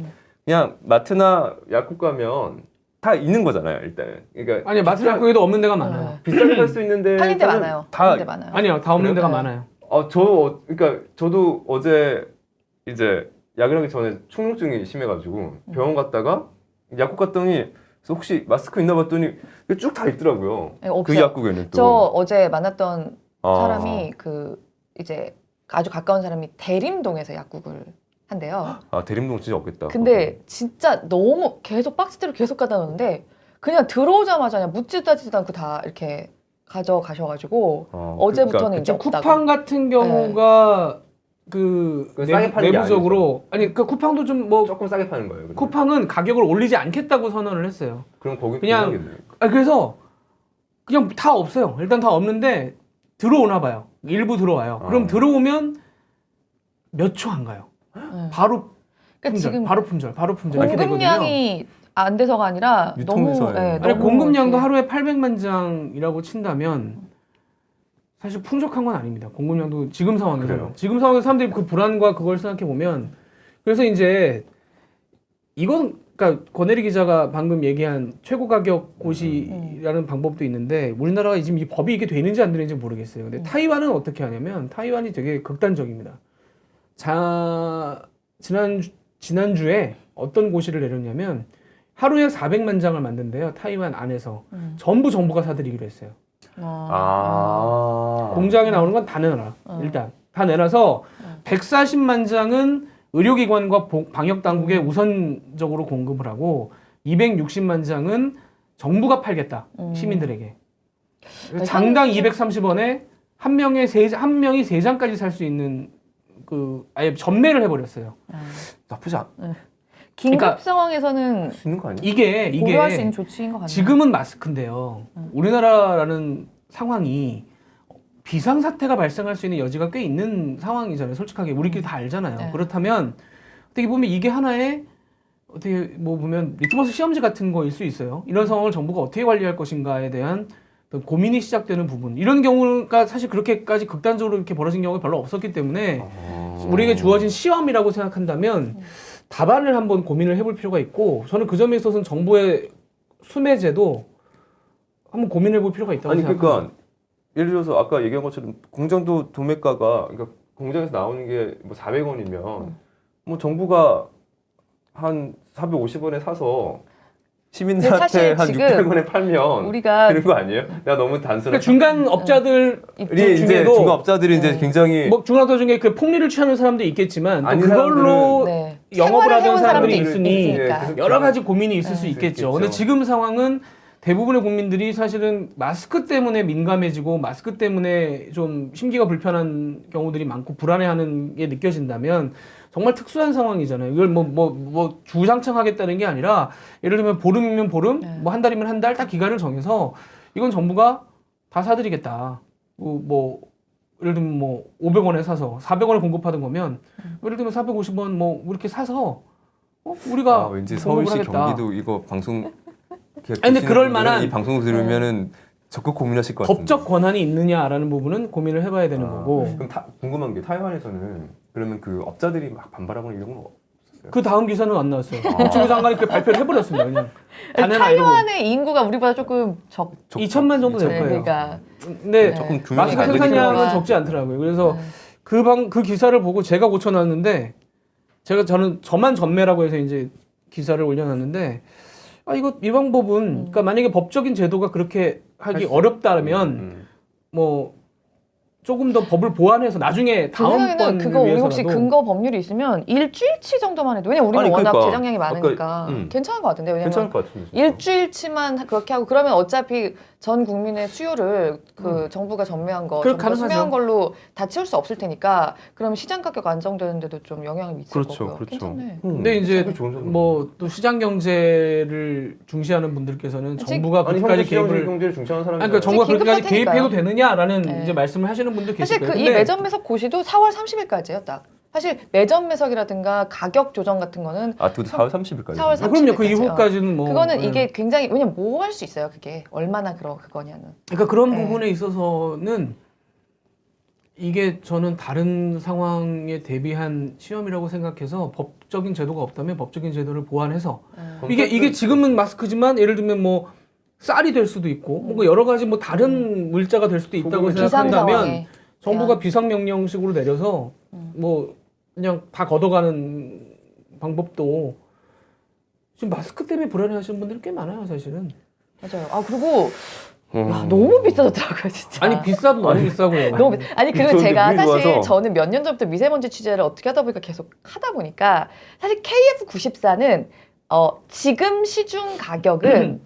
Speaker 3: 그냥 마트나 약국 가면 다 있는 거잖아요, 일단은. 그러니까
Speaker 1: 아니 마트 약국에도 없는 데가 많아요.
Speaker 3: 비싸게 살 수 있는데
Speaker 2: 팔린 데 많아요.
Speaker 3: 다
Speaker 2: 팔린 데 많아요.
Speaker 1: 아니요, 다 없는
Speaker 3: 그래요?
Speaker 1: 데가
Speaker 2: 네.
Speaker 1: 많아요.
Speaker 3: 그러니까 저도 어제 이제 야근하기 전에 축농증이 심해가지고 병원 갔다가 약국 갔더니 혹시 마스크 있나 봤더니 쭉 다 있더라고요.
Speaker 2: 네, 없어요.
Speaker 3: 그 약국에는 또.
Speaker 2: 저 어제 만났던
Speaker 3: 아.
Speaker 2: 사람이 그 이제 아주 가까운 사람이 대림동에서 약국을 한대요.
Speaker 3: 대림동 진짜 없겠다.
Speaker 2: 근데 진짜 너무 계속 박스대로 계속 갖다 놓는데 그냥 들어오자마자 그냥 묻지도 따지도 않고 다 이렇게 가져가셔가지고 어제부터는 이제
Speaker 1: 좀
Speaker 2: 없다고.
Speaker 1: 쿠팡 같은 경우가 그
Speaker 3: 싸게 파는 게
Speaker 1: 내부적으로 아니 그 쿠팡도 좀 뭐
Speaker 3: 조금 싸게 파는 거예요. 근데?
Speaker 1: 쿠팡은 가격을 올리지 않겠다고 선언을 했어요.
Speaker 3: 그럼 거기
Speaker 1: 그냥-
Speaker 3: 그냥겠네요.
Speaker 1: 그래서 그냥 다 없어요. 일단 다 없는데 들어오나 봐요. 일부 들어와요. 그럼 들어오면 몇 초 안 가요.
Speaker 2: 네.
Speaker 1: 바로
Speaker 2: 그러니까
Speaker 1: 품절,
Speaker 2: 지금
Speaker 1: 바로 품절 이렇게 되거든요.
Speaker 2: 공급량이 안 돼서가 아니라 너무
Speaker 3: 유통에서요.
Speaker 2: 네,
Speaker 1: 아니,
Speaker 2: 너무
Speaker 1: 공급량도
Speaker 2: 이렇게-
Speaker 1: 하루에 800만 장이라고 친다면 사실 풍족한 건 아닙니다. 공급량도 지금 상황에서
Speaker 3: 그래요?
Speaker 1: 지금 상황에서 사람들이 그 불안과 그걸 생각해 보면 그래서 이제 이건 그러니까 권혜리 기자가 방금 얘기한 최고 가격 고시라는 방법도 있는데 우리나라가 지금 이 법이 이게 되는지 안 되는지 모르겠어요. 근데 타이완은 어떻게 하냐면 타이완이 되게 극단적입니다. 지난주에 어떤 고시를 내렸냐면 하루에 400만 장을 만든대요. 타이완 안에서. 전부 정부가 사들이기로 했어요. 공장에 나오는 건 다 내놔라. 일단 다 내놔서 140만 장은 의료기관과 방역당국에 우선적으로 공급을 하고 260만 장은 정부가 팔겠다. 시민들에게. 장당 230원에 한 명이 3장까지 살 수 있는 그 아예 전매를 해버렸어요.
Speaker 3: 나쁘지 않을
Speaker 2: 긴급
Speaker 1: 그러니까
Speaker 2: 상황에서는
Speaker 3: 수 있는 거 아니에요?
Speaker 1: 이게
Speaker 2: 고려할 수 있는 조치인 것 같네요.
Speaker 1: 지금은 마스크인데요. 우리나라라는 상황이 비상사태가 발생할 수 있는 여지가 꽤 있는 상황이잖아요. 솔직하게 우리끼리 다 알잖아요.
Speaker 2: 네.
Speaker 1: 그렇다면 어떻게 보면 이게 하나의 어떻게 뭐 보면 리트머스 시험지 같은 거일 수 있어요. 이런 상황을 정부가 어떻게 관리할 것인가에 대한 어떤 고민이 시작되는 부분. 이런 경우가 사실 그렇게까지 극단적으로 이렇게 벌어진 경우가 별로 없었기 때문에 우리에게 주어진 시험이라고 생각한다면 답안을 한번 고민을 해볼 필요가 있고 저는 그 점에 있어서는 정부의 수매제도 한번 고민해 볼 필요가 있다고
Speaker 3: 아니
Speaker 1: 생각합니다.
Speaker 3: 그러니까 예를 들어서 아까 얘기한 것처럼 공장도 도매가가 그러니까 공장에서 나오는 게 뭐 400원이면 뭐 정부가 한 450원에 사서
Speaker 2: 근데
Speaker 3: 시민들한테
Speaker 2: 사실
Speaker 3: 한
Speaker 2: 지금
Speaker 3: 600원에 팔면
Speaker 2: 우리가
Speaker 3: 되는 거 아니에요? 내가 너무 단순한.
Speaker 1: 그러니까 중간 업자들
Speaker 3: 이제
Speaker 1: 중에도
Speaker 3: 중업자들이 이제 굉장히
Speaker 1: 뭐 중간업자 중에 그 폭리를 취하는 사람도 있겠지만 또
Speaker 3: 아닌
Speaker 1: 그걸로
Speaker 2: 네.
Speaker 1: 영업을
Speaker 2: 생활을
Speaker 1: 하던
Speaker 2: 해온
Speaker 1: 사람들이
Speaker 2: 사람들이
Speaker 1: 있으니
Speaker 2: 있으니까.
Speaker 1: 여러 가지 고민이 있을 수
Speaker 3: 네.
Speaker 1: 있겠죠.
Speaker 3: 있겠죠.
Speaker 1: 근데 지금 상황은 대부분의 국민들이 사실은 마스크 때문에 민감해지고 마스크 때문에 좀 심기가 불편한 경우들이 많고 불안해하는 게 느껴진다면 정말 특수한 상황이잖아요. 이걸 뭐 주장창 하겠다는 게 아니라 예를 들면 보름이면 보름,
Speaker 2: 네.
Speaker 1: 뭐 한 달이면 한 달 딱 기간을 정해서 이건 정부가 다 사드리겠다. 뭐 예를 들면 뭐 500원에 사서 400원에 공급하던 거면 예를 들면 450원 뭐 이렇게 사서 우리가
Speaker 3: 왠지
Speaker 1: 공급을
Speaker 3: 서울시
Speaker 1: 하겠다.
Speaker 3: 경기도 이거 방송
Speaker 1: 근데 그럴 만한
Speaker 3: 이 방송을 들으면은 적극 고민하실 것 같은데.
Speaker 1: 법적 권한이 있느냐라는 부분은 고민을 해봐야 되는 거고
Speaker 3: 그럼 궁금한 게 타이완에서는 그러면 그 업자들이 막 반발하거나 이런 건 없었어요?
Speaker 1: 그 다음 기사는 안 나왔어요. 홍치구 장관이 그 발표를 해버렸습니다. 그냥 다는 아니고
Speaker 2: 타이완의 인구가 우리보다 조금
Speaker 1: 2천만 정도 될
Speaker 2: 네,
Speaker 1: 거예요.
Speaker 2: 그러니까
Speaker 1: 근데
Speaker 2: 네.
Speaker 3: 조금 규모가
Speaker 1: 마스크
Speaker 3: 안 되니까.
Speaker 1: 생산량은 적지 않더라고요. 그래서 그 기사를 보고 제가 고쳐놨는데 저는 저만 전매라고 해서 이제 기사를 올려놨는데 이거 이 방법은 그러니까 만약에 법적인 제도가 그렇게 하기 어렵다면 뭐 조금 더 법을 보완해서 나중에
Speaker 2: 제 생각에는
Speaker 1: 다음번
Speaker 2: 그거 우리 혹시
Speaker 1: 위해서라도
Speaker 2: 근거 법률이 있으면 일주일치 정도만 해도 왜냐면 우리가
Speaker 3: 아니,
Speaker 2: 워낙
Speaker 3: 그러니까.
Speaker 2: 재정량이 많으니까
Speaker 3: 아까,
Speaker 2: 괜찮은 것 같은데 왜냐면
Speaker 3: 괜찮을 것 같은데. 진짜.
Speaker 2: 일주일치만 그렇게 하고 그러면 어차피 전 국민의 수요를 그 정부가 전매한 거,
Speaker 1: 그럼
Speaker 2: 정부가 수매한
Speaker 1: 가능하죠.
Speaker 2: 걸로 다 채울 수 없을 테니까 그러면 시장 가격 안정되는데도 좀 영향을 미칠 거고요. 괜찮네.
Speaker 1: 근데 이제
Speaker 3: 좋은 생각.
Speaker 1: 뭐 또 시장 경제를 중시하는 분들께서는
Speaker 2: 아직-
Speaker 1: 정부가
Speaker 3: 아니
Speaker 1: 그렇게까지
Speaker 3: 현재 시장
Speaker 1: 개입을
Speaker 3: 경제를 중시하는 사람이
Speaker 1: 그러니까 정부가
Speaker 2: 긴급
Speaker 1: 그렇게까지
Speaker 2: 사태니까요.
Speaker 1: 개입해도 되느냐라는
Speaker 2: 네.
Speaker 1: 이제 말씀을 하시는 분도 계실
Speaker 2: 사실
Speaker 1: 거예요.
Speaker 2: 그 이 매점 매석 고시도 4월 30일까지예요, 딱. 사실 매점 매석이라든가 가격 조정 같은 거는
Speaker 3: 또 4월 30일까지.
Speaker 2: 4월 30일
Speaker 1: 그럼요. 그
Speaker 2: 까지요.
Speaker 1: 이후까지는 뭐
Speaker 2: 그거는
Speaker 1: 네.
Speaker 2: 이게 굉장히 왜냐면 뭐 할 수 있어요, 그게 얼마나 그거냐는.
Speaker 1: 그러니까 그런
Speaker 2: 네.
Speaker 1: 부분에 있어서는 이게 저는 다른 상황에 대비한 시험이라고 생각해서 법적인 제도가 없다면 법적인 제도를 보완해서 이게 지금은 마스크지만 예를 들면 뭐 쌀이 될 수도 있고 뭔가 여러 가지 뭐 다른 물자가 될 수도 있다고
Speaker 3: 비상
Speaker 1: 생각한다면
Speaker 2: 상황에
Speaker 1: 정부가
Speaker 2: 대한-
Speaker 1: 비상명령식으로 내려서 뭐 그냥 다 걷어가는 방법도 지금 마스크 때문에 불안해하시는 분들이 꽤 많아요, 사실은.
Speaker 2: 맞아요. 그리고 야, 너무 비싸졌더라고요, 진짜.
Speaker 1: 아니 비싸도 너무 비싸고요.
Speaker 2: 너무 아니 그리고
Speaker 3: 좋은데
Speaker 2: 제가
Speaker 3: 운이
Speaker 2: 사실
Speaker 3: 좋아서.
Speaker 2: 저는 몇 년 전부터 미세먼지 취재를 어떻게 하다 보니까 계속 하다 보니까 사실 KF94는 지금 시중 가격은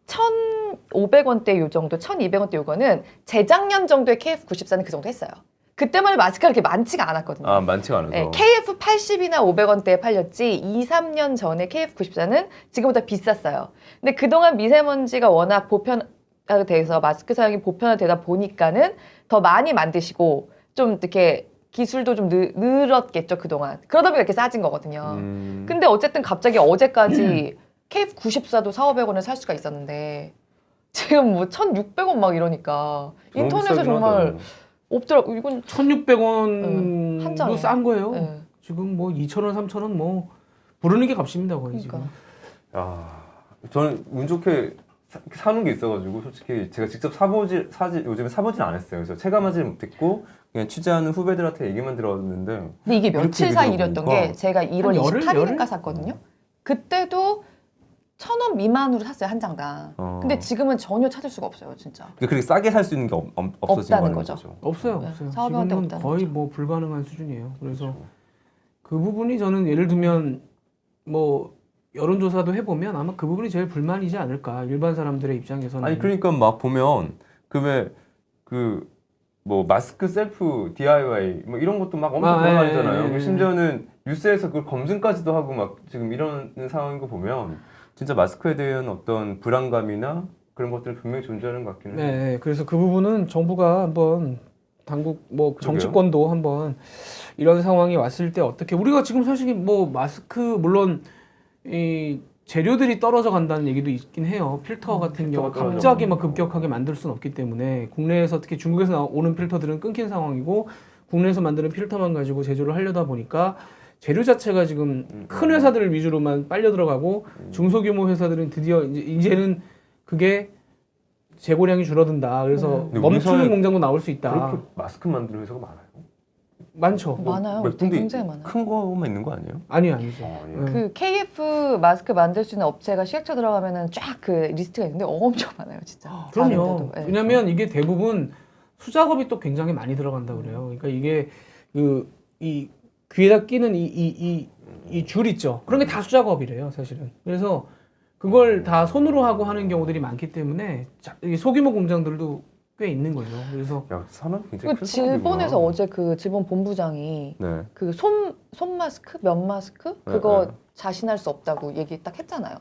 Speaker 2: 1,500원대 요 정도, 1,200원대 요거는 재작년 정도의 KF94는 그 정도 했어요. 그때만 해도 마스크가 그렇게 많지가 않았거든요.
Speaker 3: 많지가 않아서.
Speaker 2: 네, KF80이나 500원대에 팔렸지 2, 3년 전에 KF94는 지금보다 비쌌어요. 근데 그동안 미세먼지가 워낙 보편화돼서 마스크 사용이 보편화되다 보니까는 더 많이 만드시고 좀 이렇게 기술도 좀 늘었겠죠, 그동안. 그러다 보니까 이렇게 싸진 거거든요. 근데 어쨌든 갑자기 어제까지 KF94도 4,500원에 살 수가 있었는데 지금 뭐 1,600원 막 이러니까
Speaker 3: 너무
Speaker 2: 인터넷에
Speaker 3: 비싸긴
Speaker 2: 정말
Speaker 3: 하더라고요.
Speaker 2: 없더라고. 이건
Speaker 1: 1,600원도
Speaker 2: 한 장에.
Speaker 1: 싼 거예요.
Speaker 2: 네.
Speaker 1: 지금 뭐 2,000원, 3,000원 뭐 부르는 게 값입니다, 거의
Speaker 2: 그러니까.
Speaker 1: 지금.
Speaker 3: 저는 운 좋게 사는 게 있어가지고 솔직히 제가 직접 요즘에 사보진 않았어요. 그래서 체감하지 못했고 그냥 취재하는 후배들한테 얘기만 들었는데.
Speaker 2: 근데 이게
Speaker 3: 이렇게
Speaker 2: 며칠 사이 일이었던
Speaker 3: 보니까
Speaker 2: 게 제가 1월
Speaker 1: 열흘?
Speaker 2: 28일인가 샀거든요. 그때도 1,000원 미만으로 샀어요, 한 장당. 근데 지금은 전혀 찾을 수가 없어요, 진짜.
Speaker 3: 근데 그렇게 싸게 살 수 있는 게 없어진
Speaker 2: 없다는
Speaker 3: 거죠.
Speaker 2: 거죠.
Speaker 1: 없어요,
Speaker 2: 네,
Speaker 1: 없어요.
Speaker 2: 4,500원대
Speaker 1: 지금은
Speaker 2: 없다는
Speaker 1: 거의
Speaker 2: 거죠.
Speaker 1: 뭐 불가능한 수준이에요. 그래서 그 부분이 저는 예를 들면 뭐 여론조사도 해보면 아마 그 부분이 제일 불만이지 않을까. 일반 사람들의 입장에서는.
Speaker 3: 아니 그러니까 막 보면 뭐 마스크 셀프 DIY 뭐 이런 것도 막 엄청 돌아다니잖아요.
Speaker 1: 예.
Speaker 3: 심지어는 뉴스에서 그 검증까지도 하고 막 지금 이런 상황인 거 보면 진짜 마스크에 대한 어떤 불안감이나 그런 것들은 분명히 존재하는 것 같기는 해요.
Speaker 1: 네, 그래서 그 부분은 정부가 한번 당국 뭐 정치권도 한번 이런 상황이 왔을 때 어떻게 우리가 지금 사실 뭐 마스크 물론 이 재료들이 떨어져 간다는 얘기도 있긴 해요. 필터 같은 경우
Speaker 3: 필터가
Speaker 1: 갑자기 막
Speaker 3: 떨어져.
Speaker 1: 급격하게 만들 수는 없기 때문에 국내에서 특히 중국에서 오는 필터들은 끊긴 상황이고 국내에서 만드는 필터만 가지고 제조를 하려다 보니까 재료 자체가 지금 큰 회사들 위주로만 빨려 들어가고 중소규모 회사들은 드디어 이제는 그게 재고량이 줄어든다. 그래서
Speaker 3: 근데
Speaker 1: 멈추는
Speaker 3: 우리나라에
Speaker 1: 공장도 나올 수 있다.
Speaker 3: 그렇게 마스크 만드는 회사가 많아요.
Speaker 1: 많죠.
Speaker 2: 많아요.
Speaker 3: 근데
Speaker 2: 굉장히 많아요.
Speaker 3: 큰 거만 있는 거 아니에요?
Speaker 1: 아니죠.
Speaker 3: 아니에요.
Speaker 2: 그 KF 마스크 만들 수 있는 업체가 시각처 들어가면은 쫙 그 리스트가 있는데 엄청 많아요, 진짜.
Speaker 1: 그럼요.
Speaker 2: 다른데도. 예.
Speaker 1: 왜냐면 이게 대부분 수작업이 또 굉장히 많이 들어간다고 그래요. 그러니까 이게 이 귀에다 끼는 이 줄 있죠. 그런 게 다 수작업이래요, 사실은. 그래서 그걸 다 손으로 하고 하는 경우들이 많기 때문에 이 소규모 공장들도 꽤 있는 거죠. 그래서
Speaker 3: 야, 산업 굉장히
Speaker 2: 그
Speaker 3: 큰
Speaker 2: 질본에서
Speaker 3: 산업이구나.
Speaker 2: 어제 그 질본 본부장이
Speaker 3: 네.
Speaker 2: 그 손 마스크, 면 마스크 그거 자신할 수 없다고 얘기 딱 했잖아요.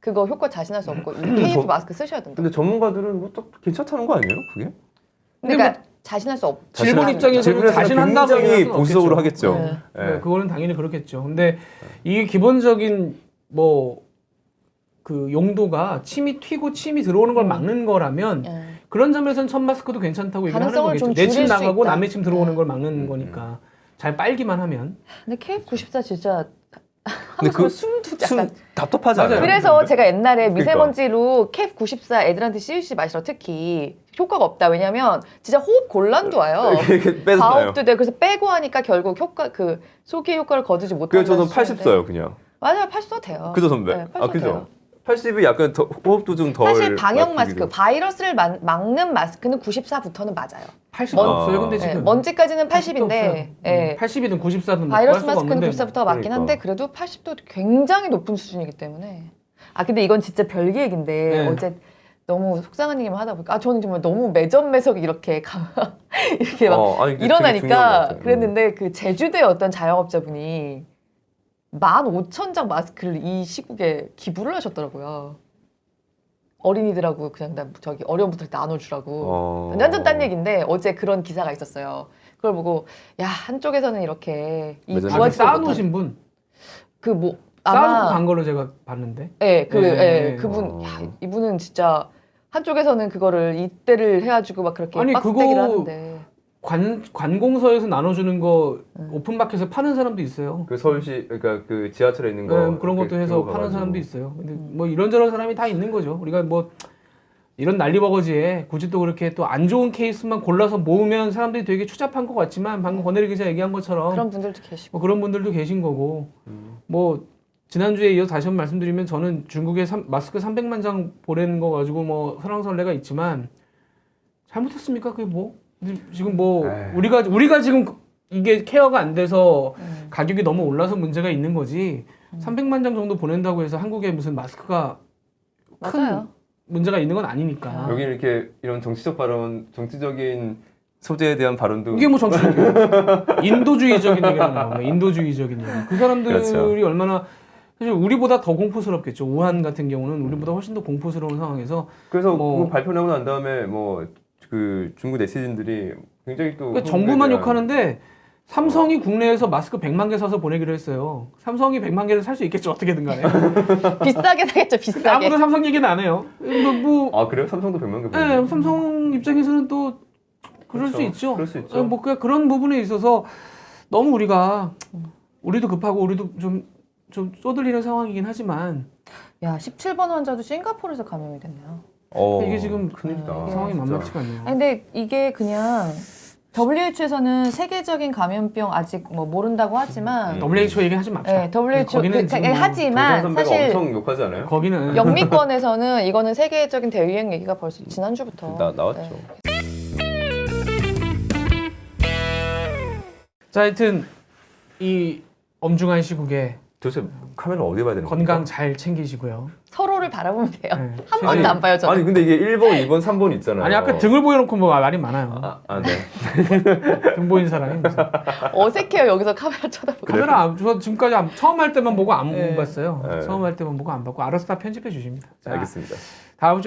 Speaker 2: 그거 효과 자신할 수 없고 이 KF 마스크 쓰셔야 된다.
Speaker 3: 근데 전문가들은 뭐 딱 괜찮다는 거 아니에요? 그게?
Speaker 2: 그러니까 자신할 수 없.
Speaker 1: 질본 입장에서는
Speaker 3: 질본에서는
Speaker 1: 자신한다고
Speaker 3: 굉장히
Speaker 1: 얘기할 수는
Speaker 3: 보수적으로
Speaker 1: 없겠죠.
Speaker 3: 하겠죠.
Speaker 2: 네.
Speaker 1: 네, 그거는 당연히 그렇겠죠. 근데 이게 기본적인 그 용도가 침이 튀고 침이 들어오는 걸 막는 거라면
Speaker 2: 예.
Speaker 1: 그런 점에서는 천 마스크도 괜찮다고 얘기를 하는
Speaker 2: 가능성을
Speaker 1: 거겠죠.
Speaker 2: 좀
Speaker 1: 내 침
Speaker 2: 줄일 수
Speaker 1: 나가고
Speaker 2: 있다.
Speaker 1: 남의 침 들어오는
Speaker 2: 네.
Speaker 1: 걸 막는 거니까 잘 빨기만 하면.
Speaker 2: 근데 KF94 진짜
Speaker 3: 근데
Speaker 2: 하면서 숨도 약간.
Speaker 3: 답답하지
Speaker 1: 맞아요.
Speaker 3: 않아요?
Speaker 2: 그래서
Speaker 3: 근데?
Speaker 2: 제가 옛날에
Speaker 3: 그러니까.
Speaker 2: 미세먼지로 KF94 애들한테 씌우지 마시라 특히 효과가 없다. 왜냐면 진짜 호흡 곤란도 와요.
Speaker 3: 이렇게 빼서요.
Speaker 2: 가업도 돼. 그래서 빼고 하니까 결국 효과 그 소기 효과를 거두지 못하는.
Speaker 3: 그래서 저는 80 써요, 그냥.
Speaker 2: 맞아요, 80 써도 돼요.
Speaker 3: 그죠, 선배?
Speaker 2: 네, 80
Speaker 3: 아, 그죠?
Speaker 2: 돼요.
Speaker 3: 80이 약간 호흡도 좀 덜.
Speaker 2: 사실 방역 마스크,
Speaker 3: 맡기기도.
Speaker 2: 바이러스를 막는 마스크는 94부터는 맞아요.
Speaker 1: 80도
Speaker 3: 먼-
Speaker 1: 없어요. 근데
Speaker 2: 네,
Speaker 1: 지금
Speaker 2: 먼지까지는
Speaker 1: 80도 없어요.
Speaker 2: 80인데, 예.
Speaker 1: 80이든 94든
Speaker 2: 바이러스 마스크는
Speaker 1: 없는데
Speaker 2: 94부터가 맞긴
Speaker 3: 그러니까.
Speaker 2: 한데 그래도 80도 굉장히 높은 수준이기 때문에. 아 근데 이건 진짜 별개 얘기인데
Speaker 1: 네.
Speaker 2: 어제 너무 속상한 얘기만 하다 보니까 저는 정말 너무 매점매석이 이렇게 이렇게 막
Speaker 3: 아니, 근데 되게 중요한 것
Speaker 2: 일어나니까
Speaker 3: 같아요.
Speaker 2: 그랬는데 그 제주도의 어떤 자영업자분이 15,000장 마스크를 이 시국에 기부를 하셨더라고요. 어린이들하고 그냥 저기 어려운 분들 나눠주라고. 완전 딴 얘기인데 어제 그런 기사가 있었어요. 그걸 보고 야 한쪽에서는 이렇게 이
Speaker 3: 매점
Speaker 1: 아직
Speaker 2: 구하지
Speaker 1: 쌓아놓으신 분
Speaker 2: 그뭐
Speaker 1: 쌓아놓고
Speaker 2: 아마
Speaker 1: 간 걸로 제가 봤는데.
Speaker 2: 예,
Speaker 1: 네.
Speaker 2: 그분 야, 이분은 진짜 한쪽에서는 그거를 이때를 해가지고 막 그렇게
Speaker 1: 아니,
Speaker 2: 박스대기를
Speaker 1: 그거
Speaker 2: 하는데
Speaker 1: 관공서에서 나눠주는 거
Speaker 2: 음.
Speaker 1: 오픈마켓에서 파는 사람도 있어요.
Speaker 3: 그 서울시, 그러니까 그 지하철에 있는 거.
Speaker 1: 네, 그런 것도 해서 파는 사람도 있어요. 근데 뭐 이런저런 사람이 다 있는 거죠. 우리가 뭐 이런 난리버거지에 굳이 또 그렇게 또 안 좋은 케이스만 골라서 모으면 사람들이 되게 추잡한 것 같지만 방금 권혜리 기자 얘기한 것처럼
Speaker 2: 그런 분들도 계시고
Speaker 1: 뭐 그런 분들도 계신 거고 뭐 지난주에 이어서 다시 한번 말씀드리면 저는 중국에 마스크 300만 장 보내는 거 가지고 뭐 설왕설래가 있지만 잘못했습니까? 그게 뭐 지금 뭐
Speaker 3: 에이.
Speaker 1: 우리가 지금 이게 케어가 안 돼서 가격이 너무 올라서 문제가 있는 거지 300만 장 정도 보낸다고 해서 한국에 무슨 마스크가 큰
Speaker 2: 맞아요.
Speaker 1: 문제가 있는 건 아니니까.
Speaker 3: 여기 이렇게 이런 정치적 발언, 정치적인 소재에 대한 발언도
Speaker 1: 이게 뭐 정치적이에요. 인도주의적인 얘기라는 거. 인도주의적인 얘기. 그 사람들이
Speaker 3: 그렇죠.
Speaker 1: 얼마나 사실 우리보다 더 공포스럽겠죠. 우한 같은 경우는 우리보다 훨씬 더 공포스러운 상황에서
Speaker 3: 그래서
Speaker 1: 뭐-
Speaker 3: 그거 발표 나고 난 다음에 뭐 그 중국 네티즌들이 굉장히 또
Speaker 1: 그러니까 정부만
Speaker 3: 한국에 대한-
Speaker 1: 욕하는데 삼성이 국내에서 마스크 100만 개 사서 보내기로 했어요. 삼성이 100만 개를 살 수 있겠죠. 어떻게든 간에.
Speaker 2: 비싸게 사겠죠, 비싸게.
Speaker 1: 아무도 삼성 얘기는 안 해요.
Speaker 3: 아 그래요? 삼성도 100만 개
Speaker 1: 네,
Speaker 3: 보내요?
Speaker 1: 삼성 입장에서는 또 그럴
Speaker 3: 그렇죠.
Speaker 1: 수 있죠.
Speaker 3: 그럴 수 있죠.
Speaker 1: 뭐 그런 부분에 있어서 너무 우리도 급하고 우리도 좀 쏘들리는 상황이긴 하지만
Speaker 2: 야 17번 환자도 싱가포르에서 감염이 됐네요.
Speaker 1: 이게 지금
Speaker 3: 큰일이다.
Speaker 1: 상황이
Speaker 3: 진짜.
Speaker 1: 만만치가 않네요.
Speaker 2: 아니, 근데 이게 그냥 WHO에서는 세계적인 감염병 아직 뭐 모른다고 하지만
Speaker 1: WHO 얘기하지 맙시다.
Speaker 2: 네, WHO
Speaker 1: 거기는 지금
Speaker 2: 하지만
Speaker 3: 조선 선배가
Speaker 2: 사실
Speaker 3: 엄청 욕하지 않아요?
Speaker 1: 거기는
Speaker 2: 영미권에서는 이거는 세계적인 대유행 얘기가 벌써 지난주부터
Speaker 3: 나왔죠.
Speaker 1: 자, 하여튼 이 엄중한 시국에
Speaker 3: 도대체 카메라 어디 봐야 되는
Speaker 1: 건강
Speaker 3: 겁니까?
Speaker 1: 잘 챙기시고요.
Speaker 2: 서로를 바라보면 돼요.
Speaker 1: 네.
Speaker 2: 한 번도 안 봐요 저는.
Speaker 3: 아니 근데 이게 1번, 2번, 3번 있잖아요.
Speaker 1: 아니 아까 등을 보여놓고 뭐 말이 많아요.
Speaker 3: 네.
Speaker 1: 등 보인 사람이 무슨.
Speaker 2: 어색해요 여기서 카메라 쳐다보고.
Speaker 1: 카메라 저 지금까지 처음 할 때만 보고 안
Speaker 2: 네.
Speaker 1: 봤어요.
Speaker 3: 네.
Speaker 1: 처음 할 때만 보고 안 봤고 알아서 다 편집해 주십니다. 자,
Speaker 3: 알겠습니다.
Speaker 1: 다음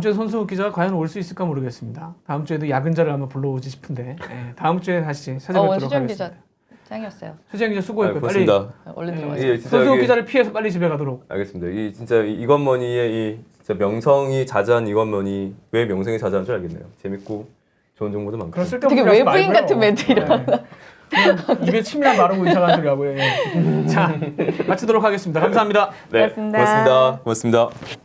Speaker 1: 주에 손수욱 기자가 과연 올 수 있을까 모르겠습니다. 다음 주에도 야근자를 한번 불러오지 싶은데 다음 주에 다시 찾아뵙도록
Speaker 2: 수정 기자
Speaker 1: 하겠습니다.
Speaker 2: 짱이었어요.
Speaker 1: 수정 기자 수고했고요. 빨리
Speaker 3: 고맙습니다.
Speaker 2: 얼른
Speaker 1: 예,
Speaker 2: 들어가세요.
Speaker 3: 예, 진짜
Speaker 1: 손수욱
Speaker 3: 여기-
Speaker 1: 기자를 피해서 빨리 집에 가도록.
Speaker 3: 알겠습니다. 이 진짜 이건머니의 이 진짜 명성이 자자한 이건머니 왜 명성이 자자한 줄 알겠네요. 재밌고 좋은 정보도 많고.
Speaker 1: 그런 쓸데없는
Speaker 2: 되게
Speaker 1: 소리 하지
Speaker 2: 외부인
Speaker 1: 말고요.
Speaker 2: 같은 멘트 이런.
Speaker 1: 그냥 입에 침이랑 마르고 이상한 소리 하고요. 자, 마치도록 하겠습니다. 감사합니다.
Speaker 3: 네,
Speaker 2: 고맙습니다.
Speaker 3: 고맙습니다. 고맙습니다.